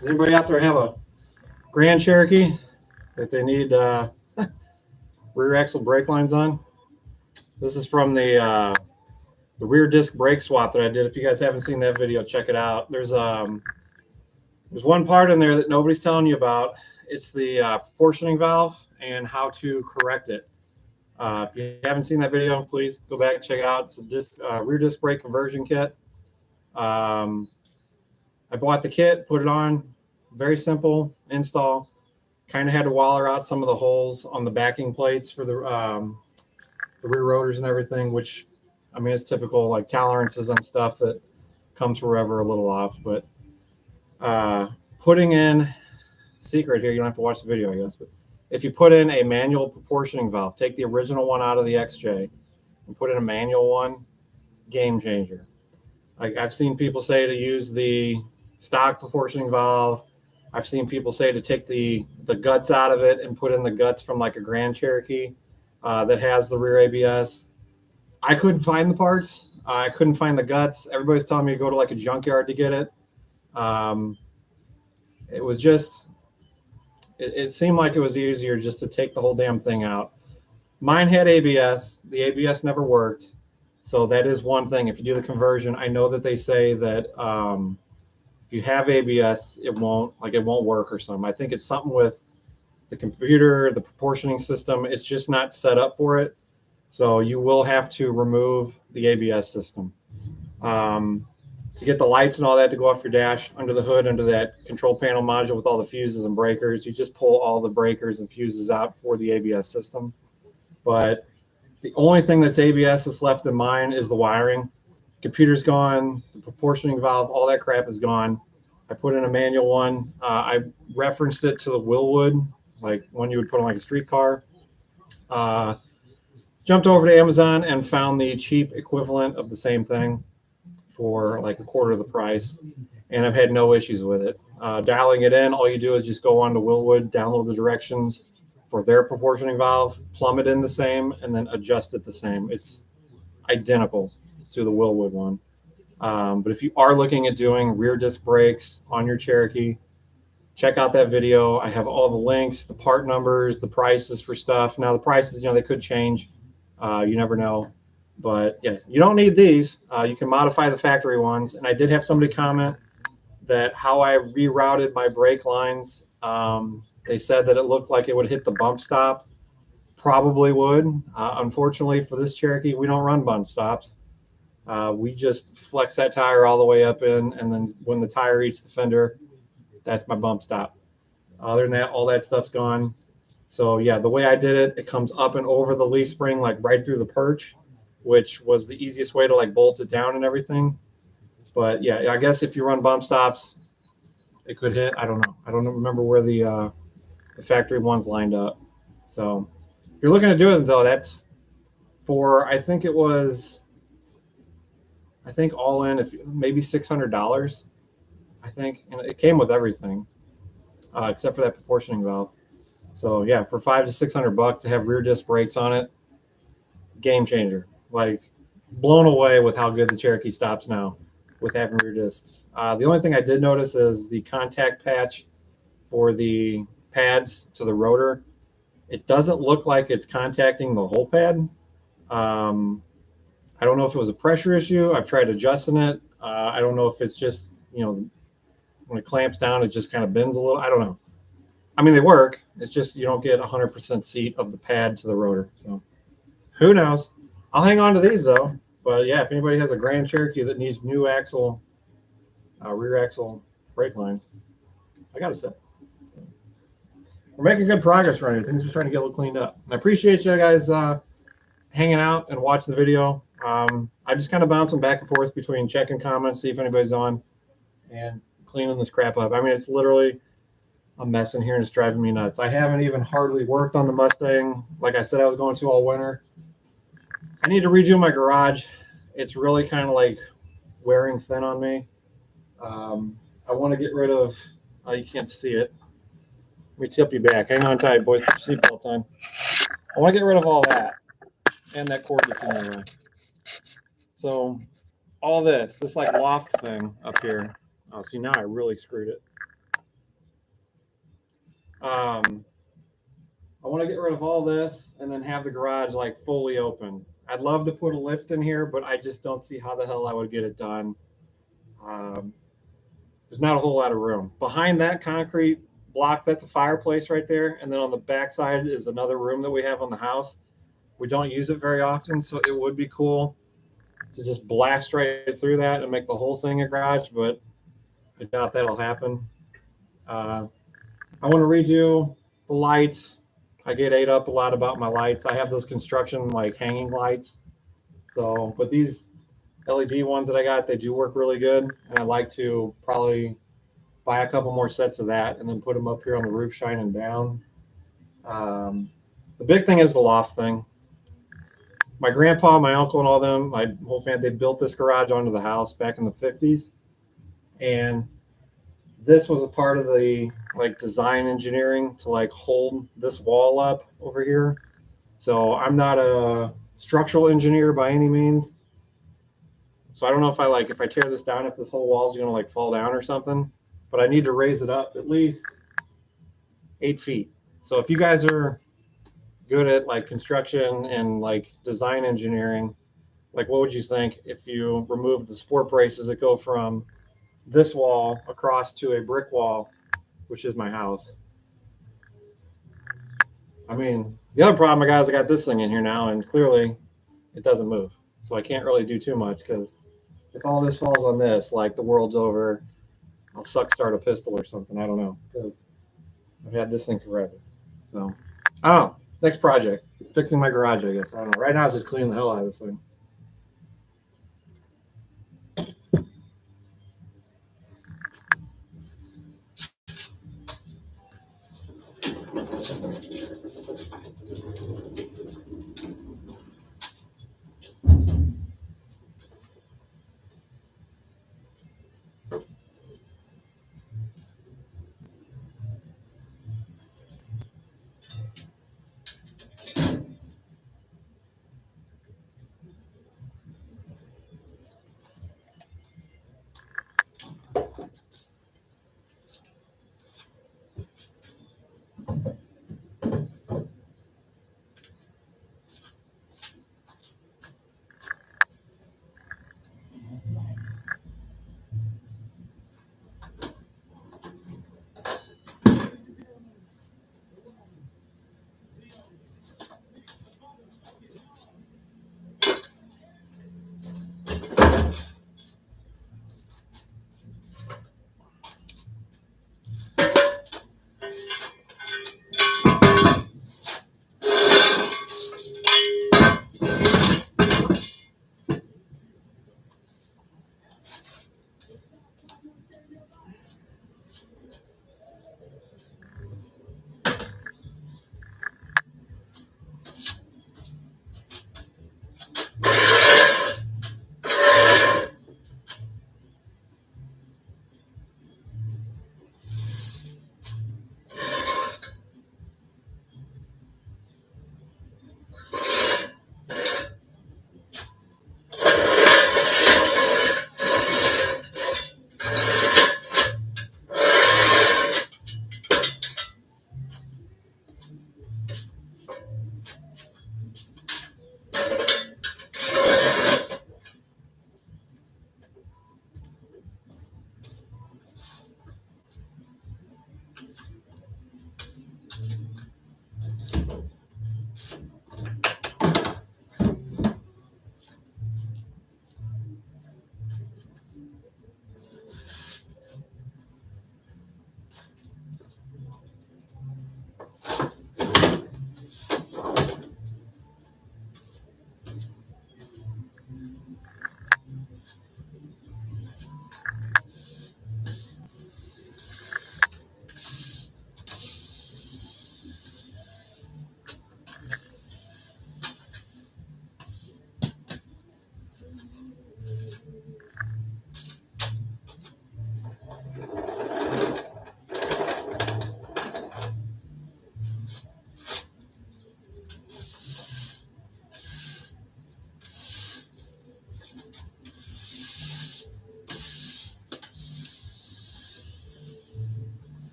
Does anybody out there have a Grand Cherokee that they need rear axle brake lines on? This is from the rear disc brake swap that I did. If you guys haven't seen that video, check it out. There's one part in there that nobody's telling you about. It's the proportioning valve and how to correct it. If you haven't seen that video, please go back and check it out. It's a rear disc brake conversion kit. I bought the kit, put it on, very simple install. Kind of had to waller out some of the holes on the backing plates for the rear rotors and everything, which, I mean, it's typical, like tolerances and stuff that comes forever a little off. But putting in, secret here, you don't have to watch the video, I guess, but if you put in a manual proportioning valve, take the original one out of the XJ and put in a manual one, game changer. Like, I've seen people say to use the stock proportioning valve. I've seen people say to take the guts out of it and put in the guts from like a Grand Cherokee that has the rear ABS. I couldn't find the parts. I couldn't find the guts. Everybody's telling me to go to like a junkyard to get it. It was just, it seemed like it was easier just to take the whole damn thing out. Mine had ABS. The ABS never worked. So that is one thing. If you do the conversion, I know that they say that if you have ABS, it won't work or something. I think it's something with the computer, the proportioning system. It's just not set up for it. So you will have to remove the ABS system. To get the lights and all that to go off your dash, under the hood, under that control panel module with all the fuses and breakers, you just pull all the breakers and fuses out for the ABS system. But the only thing that's ABS that's left in mine is the wiring. Computer's gone, the proportioning valve, all that crap is gone. I put in a manual one. I referenced it to the Willwood, like one you would put on like a street car. Jumped over to Amazon and found the cheap equivalent of the same thing for like a quarter of the price, and I've had no issues with it. Dialing it in, all you do is just go on to Willwood, download the directions for their proportioning valve, plumb it in the same, and then adjust it the same. It's identical to the Willwood one. But if you are looking at doing rear disc brakes on your Cherokee, check out that video. I have all the links, the part numbers, the prices for stuff. Now the prices, they could change. You never know. But yeah, you don't need these. You can modify the factory ones. And I did have somebody comment that how I rerouted my brake lines, they said that it looked like it would hit the bump stop. Probably would. Unfortunately for this Cherokee, we don't run bump stops. We just flex that tire all the way up in, and then when the tire eats the fender, that's my bump stop. Other than that, all that stuff's gone. So yeah, the way I did it, it comes up and over the leaf spring, like right through the perch, which was the easiest way to like bolt it down and everything. But yeah, I guess if you run bump stops, it could hit. I don't know. I don't remember where the factory ones lined up. So if you're looking to do it though, that's for, I think all in, if maybe $600, I think, and it came with everything except for that proportioning valve. So yeah, for $500 to $600 to have rear disc brakes on it, game changer. Like blown away with how good the Cherokee stops now with having rear discs. The only thing I did notice is the contact patch for the pads to the rotor. It doesn't look like it's contacting the whole pad. I don't know if it was a pressure issue. I've tried adjusting it. I don't know if it's just, when it clamps down, it just kind of bends a little. I don't know. I mean, they work. It's just you don't get 100% seat of the pad to the rotor. So who knows? I'll hang on to these, though. But, yeah, if anybody has a Grand Cherokee that needs new axle, rear axle brake lines, I got a set. We're making good progress around here. Things are starting to get a little cleaned up. And I appreciate you guys hanging out and watching the video. I just kind of bouncing back and forth between checking comments, see if anybody's on, and cleaning this crap up. I mean, it's literally a mess in here and it's driving me nuts. I haven't even hardly worked on the Mustang. Like I said, I was going to all winter. I need to redo my garage. It's really kind of like wearing thin on me. I want to get rid of, you can't see it. Let me tip you back. Hang on tight, boys. Seatbelt time. I want to get rid of all that and that cord that's in the way. So all this like loft thing up here. Oh, see, now I really screwed it. I want to get rid of all this and then have the garage like fully open. I'd love to put a lift in here, but I just don't see how the hell I would get it done. There's not a whole lot of room. Behind that concrete blocks, that's a fireplace right there. And then on the back side is another room that we have on the house. We don't use it very often, so it would be cool to just blast right through that and make the whole thing a garage, but I doubt that'll happen. I want to redo the lights. I get ate up a lot about my lights. I have those construction like hanging lights. So, but these LED ones that I got, they do work really good. And I'd like to probably buy a couple more sets of that and then put them up here on the roof shining down. The big thing is the loft thing. My grandpa, my uncle, and all them, my whole family, they built this garage onto the house back in the 50s. And this was a part of the like design engineering to like hold this wall up over here. So I'm not a structural engineer by any means. So I don't know if I like if I tear this down, if this whole wall is gonna like fall down or something. But I need to raise it up at least 8 feet. So if you guys are good at like construction and like design engineering, like what would you think if you remove the support braces that go from this wall across to a brick wall, which is my house? I mean, the other problem I got is I got this thing in here now, and clearly it doesn't move. So I can't really do too much because if all this falls on this, like the world's over. I'll suck start a pistol or something. I don't know because I've had this thing forever. So I don't know. Next project, fixing my garage. I guess I don't know. Right now, it's just cleaning the hell out of this thing.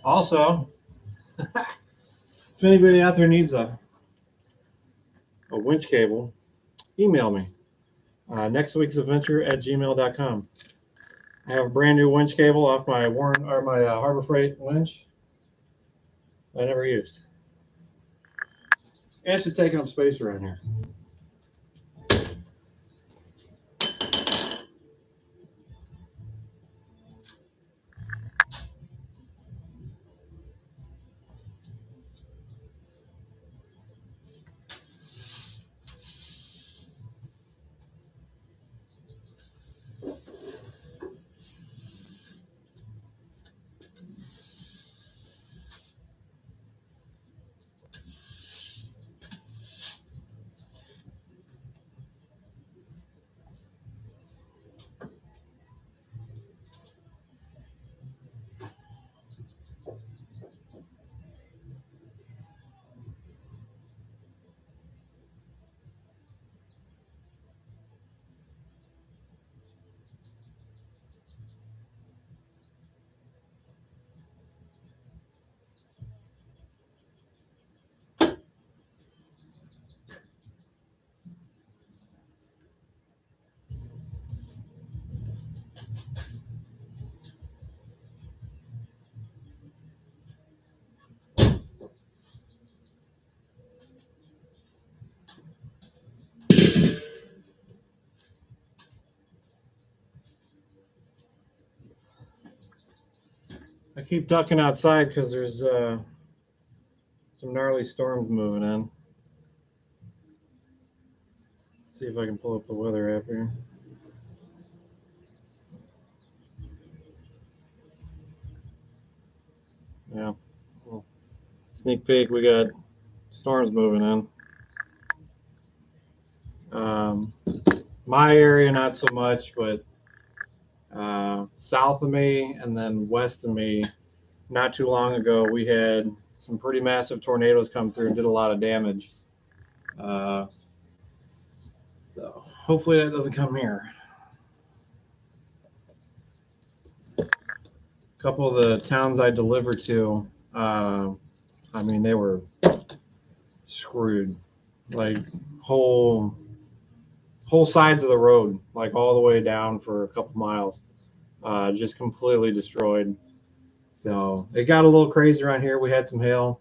Also, if anybody out there needs a winch cable, email me. Next week's adventure at gmail.com. I have a brand new winch cable off my Harbor Freight winch I never used. And it's just taking up space around here. I keep ducking outside because there's some gnarly storms moving in. Let's see if I can pull up the weather app here. Yeah. Well, sneak peek, we got storms moving in. My area, not so much, but south of me and then west of me, not too long ago, we had some pretty massive tornadoes come through and did a lot of damage. So hopefully that doesn't come here. A couple of the towns I deliver to, I mean, they were screwed. Like whole sides of the road, like all the way down for a couple miles, just completely destroyed. So it got a little crazy around here. We had some hail,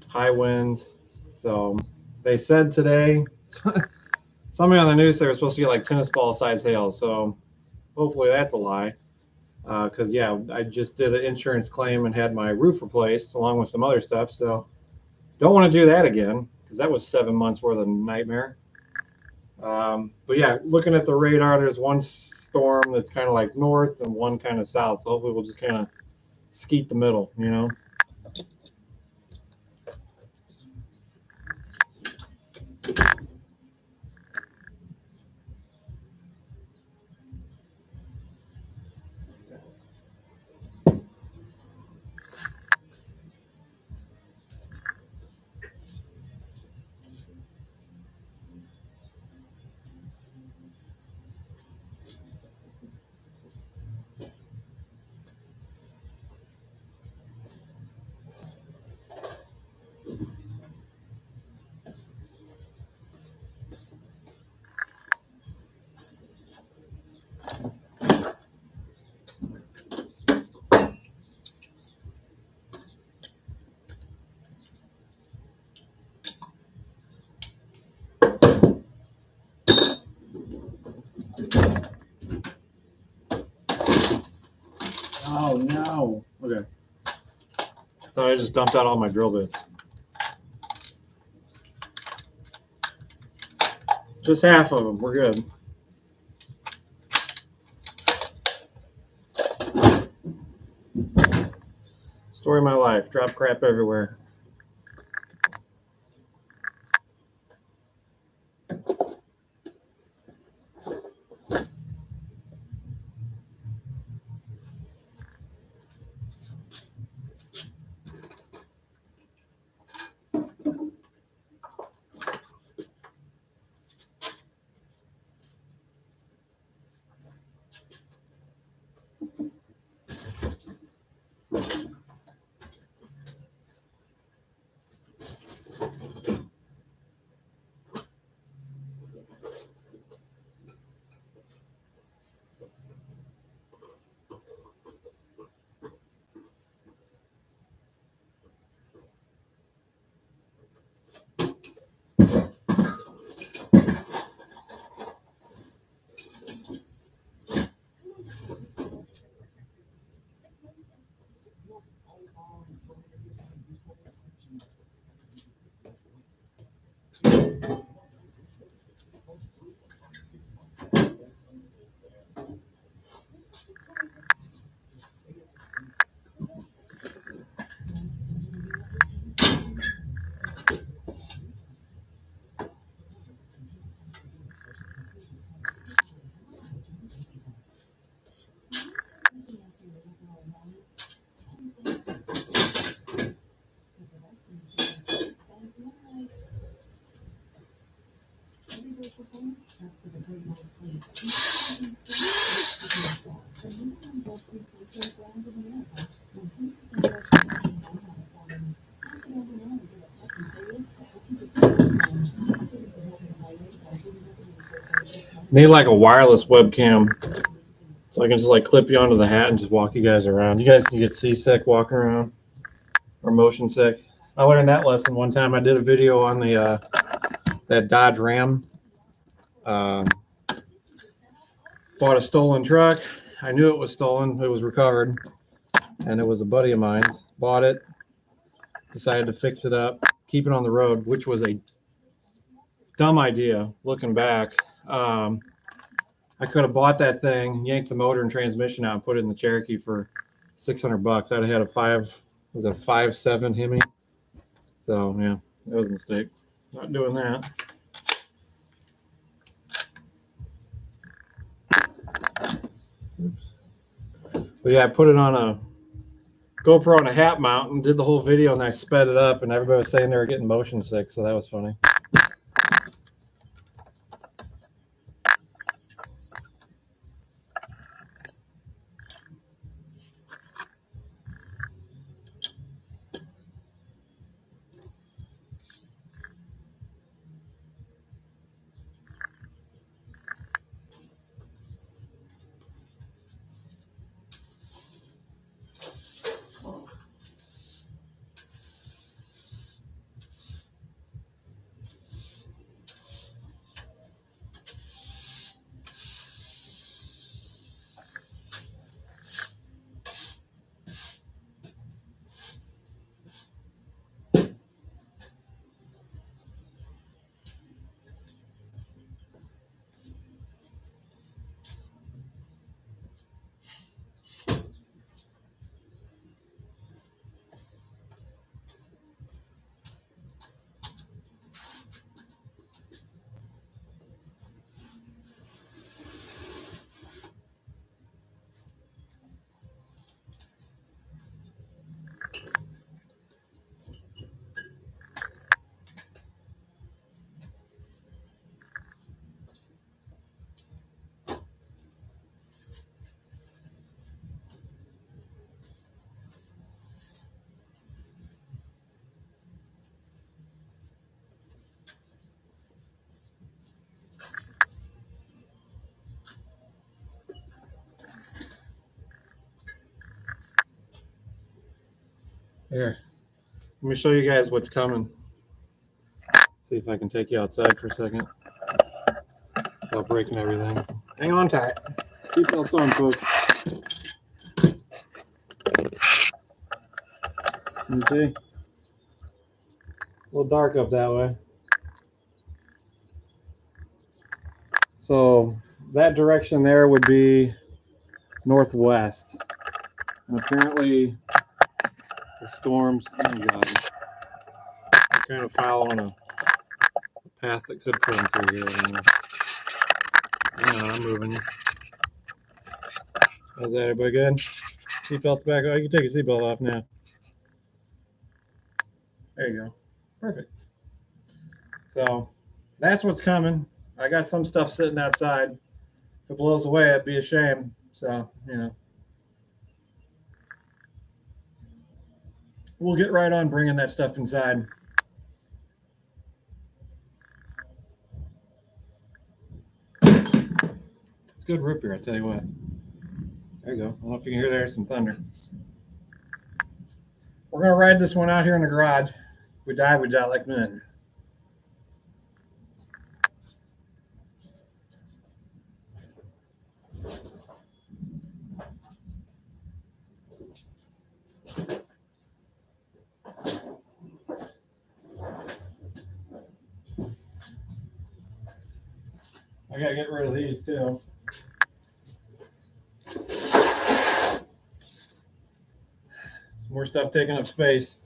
high winds. So they said today, somebody on the news, they were supposed to get like tennis ball size hail. So hopefully that's a lie. Because yeah, I just did an insurance claim and had my roof replaced along with some other stuff. So don't want to do that again because that was 7 months worth of nightmare. But yeah, looking at the radar, there's one storm that's kind of like north and one kind of south. So hopefully we'll just kind of skeet the middle, you know. Oh no. Okay. Thought I just dumped out all my drill bits. Just half of them. We're good. Story of my life. Drop crap everywhere. Need like a wireless webcam, so I can just like clip you onto the hat and just walk you guys around. You guys can get seasick walking around or motion sick. I learned that lesson one time. I did a video on the that Dodge Ram. Bought a stolen truck. I knew it was stolen. It was recovered, and it was a buddy of mine's. Bought it. Decided to fix it up, keep it on the road, which was a dumb idea looking back. I could have bought that thing, yanked the motor and transmission out, and put it in the Cherokee for $600. I'd have had a 5.7 Hemi. So yeah, that was a mistake. Not doing that. But yeah, I put it on a GoPro and a hat mount and did the whole video, and I sped it up, and everybody was saying they were getting motion sick, so that was funny. Here, let me show you guys what's coming. See if I can take you outside for a second without breaking everything. Hang on tight. Seatbelts on, folks. You see? A little dark up that way. So that direction there would be northwest. And apparently the storms, oh God, are kind of following a path that could put them through here. I don't know, I'm moving. How's that, everybody good? Seatbelts back. Oh, you can take your seatbelt off now. There you go. Perfect. So that's what's coming. I got some stuff sitting outside. If it blows away, it'd be a shame. So, you know, we'll get right on bringing that stuff inside. It's good root beer, I tell you what. There you go. I don't know if you can hear there's some thunder. We're going to ride this one out here in the garage. If we die like men. I got to get rid of these too. Some more stuff taking up space.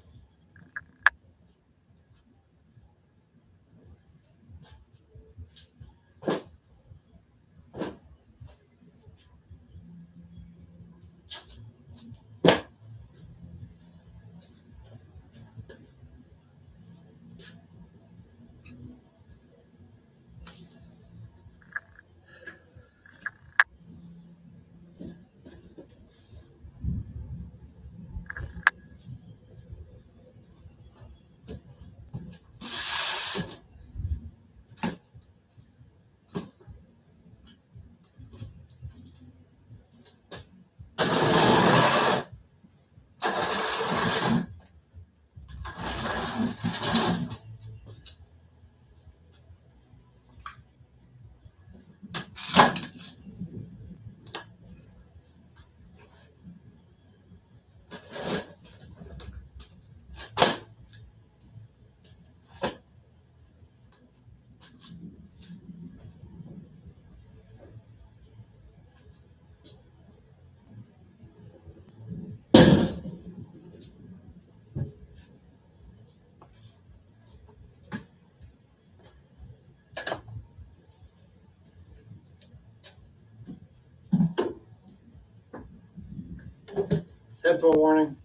Info warning.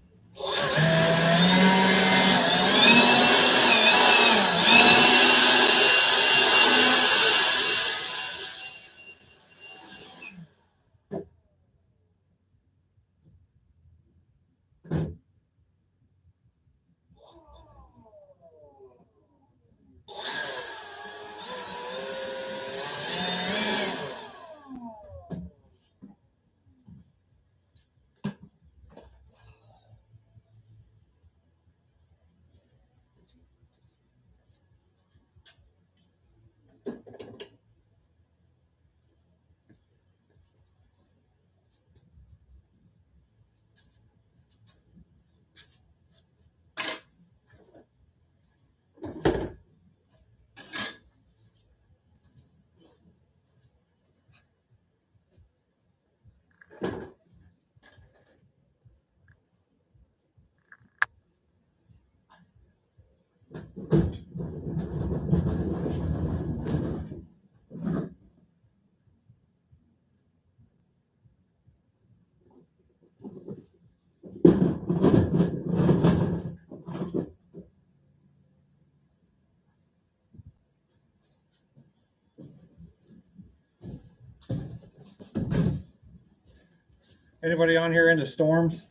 Anybody on here into storms?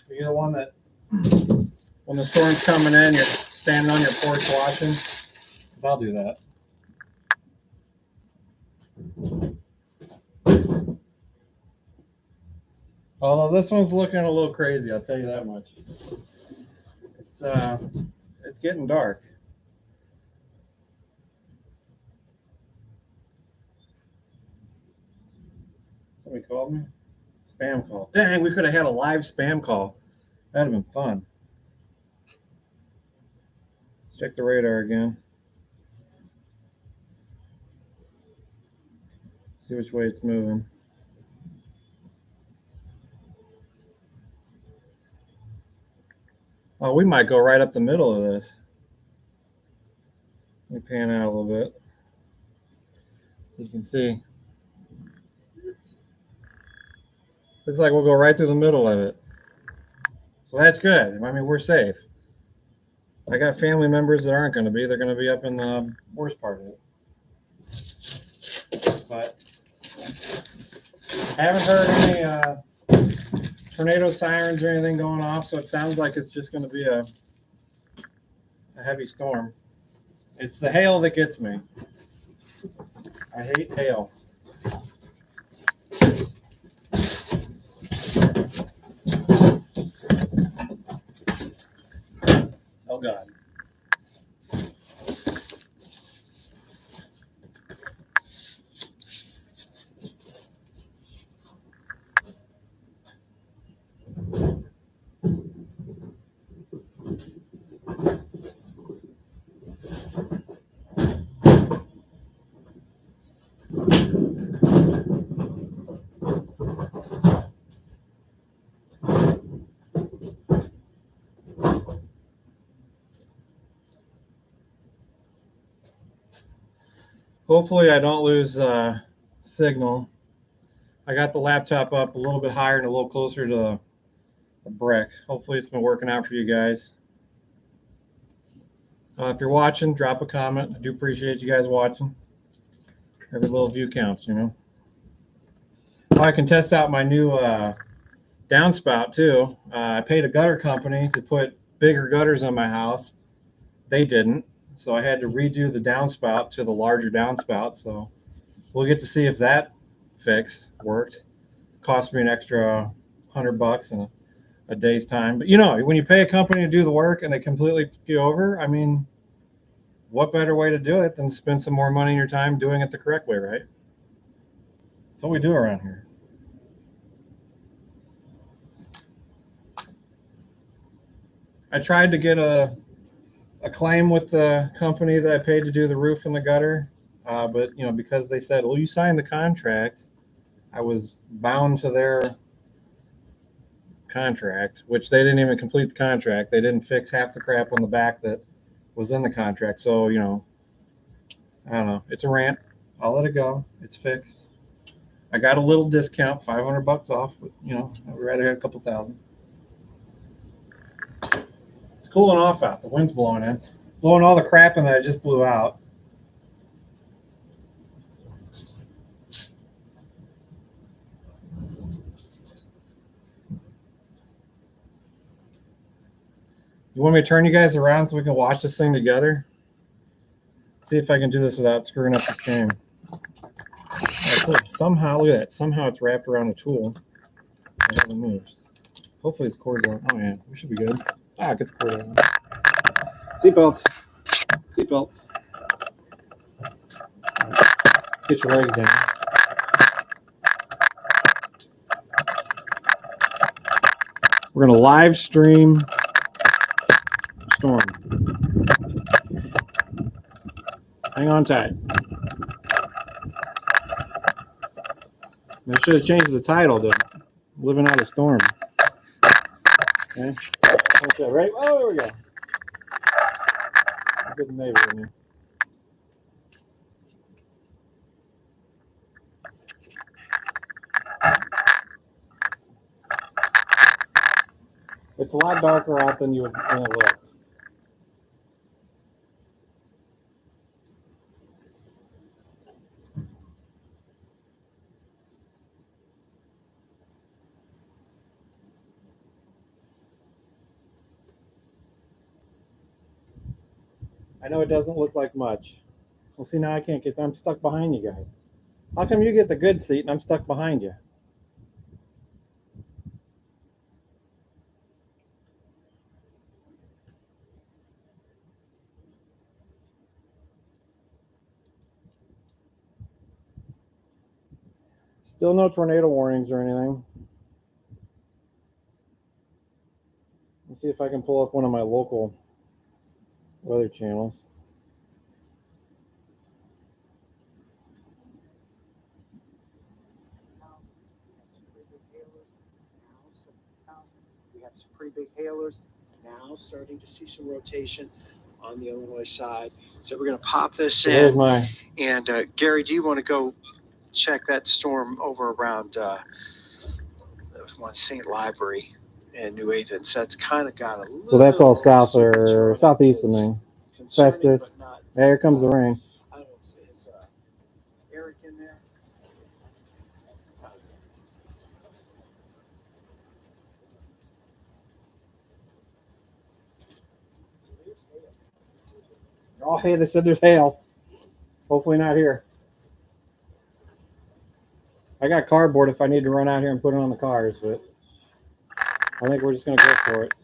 Are you the one that, when the storm's coming in, you're standing on your porch watching? Because I'll do that. Although this one's looking a little crazy, I'll tell you that much. It's getting dark. Somebody called me? Spam call. Dang, we could have had a live spam call. That'd have been fun. Let's check the radar again. See which way it's moving. Oh, we might go right up the middle of this. Let me pan out a little bit so you can see. Looks like we'll go right through the middle of it. So that's good. I mean, we're safe. I got family members that aren't going to be. They're going to be up in the worst part of it. But I haven't heard any tornado sirens or anything going off, so it sounds like it's just going to be a heavy storm. It's the hail that gets me. I hate hail. Oh, God. Hopefully I don't lose signal. I got the laptop up a little bit higher and a little closer to the brick. Hopefully it's been working out for you guys. If you're watching, drop a comment. I do appreciate you guys watching. Every little view counts, you know. Oh, I can test out my new downspout too. I paid a gutter company to put bigger gutters on my house. They didn't. So I had to redo the downspout to the larger downspout. So we'll get to see if that fix worked. Cost me an extra $100 in a day's time. But you know, when you pay a company to do the work and they completely fuck you over, I mean, what better way to do it than spend some more money in your time doing it the correct way, right? That's what we do around here. I tried to get a claim with the company that I paid to do the roof and the gutter, but you know, because they said, "Well, you signed the contract," I was bound to their contract, which they didn't even complete the contract. They didn't fix half the crap on the back that was in the contract. So you know, I don't know. It's a rant. I'll let it go. It's fixed. I got a little discount, $500 off, but you know, I'd rather have a couple thousand. It's cooling off out. The wind's blowing in, blowing all the crap in that I just blew out. You want me to turn you guys around so we can watch this thing together? See if I can do this without screwing up this game. Somehow, look at that. Somehow it's wrapped around a tool. It hasn't moved. Hopefully this cord's on. Oh yeah, we should be good. Get the cord on. Seatbelt. Seatbelt. Let's get your legs down. We're gonna live stream storm. Hang on tight. I should have changed the title to "Living Out a Storm." Okay. Okay. Ready? Oh, there we go. Good neighbor in here. It's a lot darker out than it looks. I know it doesn't look like much. Well, see, now I can't get. I'm stuck behind you guys. How come you get the good seat and I'm stuck behind you? Still no tornado warnings or anything. Let's see if I can pull up one of my local weather channels. We have some pretty big hailers now, starting to see some rotation on the Illinois side. So we're going to pop this in. And Gary, do you want to go check that storm over around St. Library and New Athens? That's kind of got a little. So that's all south or southeast of me. Festus. Yeah, here comes the rain. I don't know. Is Eric in there? Oh, hey, they said there's hail. Hopefully not here. I got cardboard if I need to run out here and put it on the cars, but I think we're just going to go for it.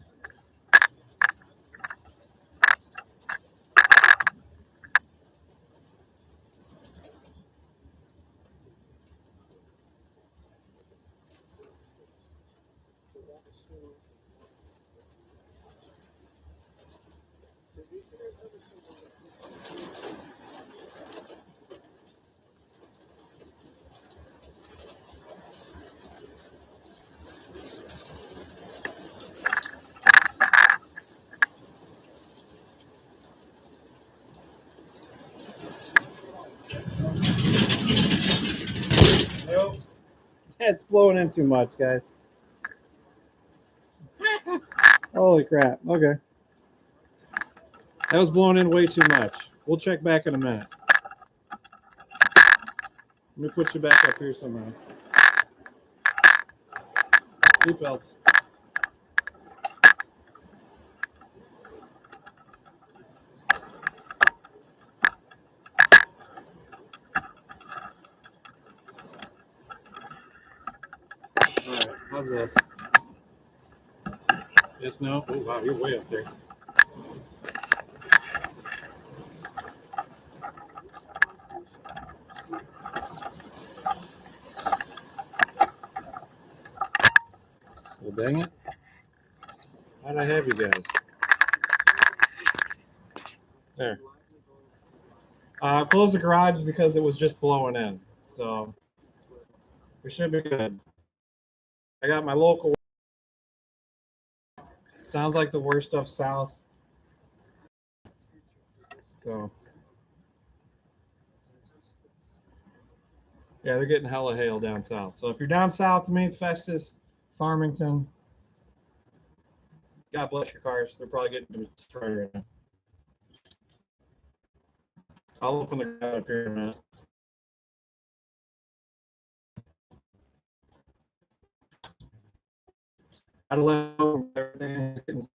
Nope. It's blowing in too much, guys. Holy crap. Okay. That was blowing in way too much. We'll check back in a minute. Let me put you back up here somehow. Seatbelts. All right, how's this? Yes, no? Oh, wow, you're way up there. Well, dang it. How'd I have you guys? There. Closed the garage because it was just blowing in. So we should be good. I got my local. Sounds like the worst stuff south. So Yeah, they're getting hella hail down south. So if you're down south, Maine Festus, Farmington, God bless your cars. They're probably getting destroyed right now. I'll open the ground up here in a minute. I'd let everything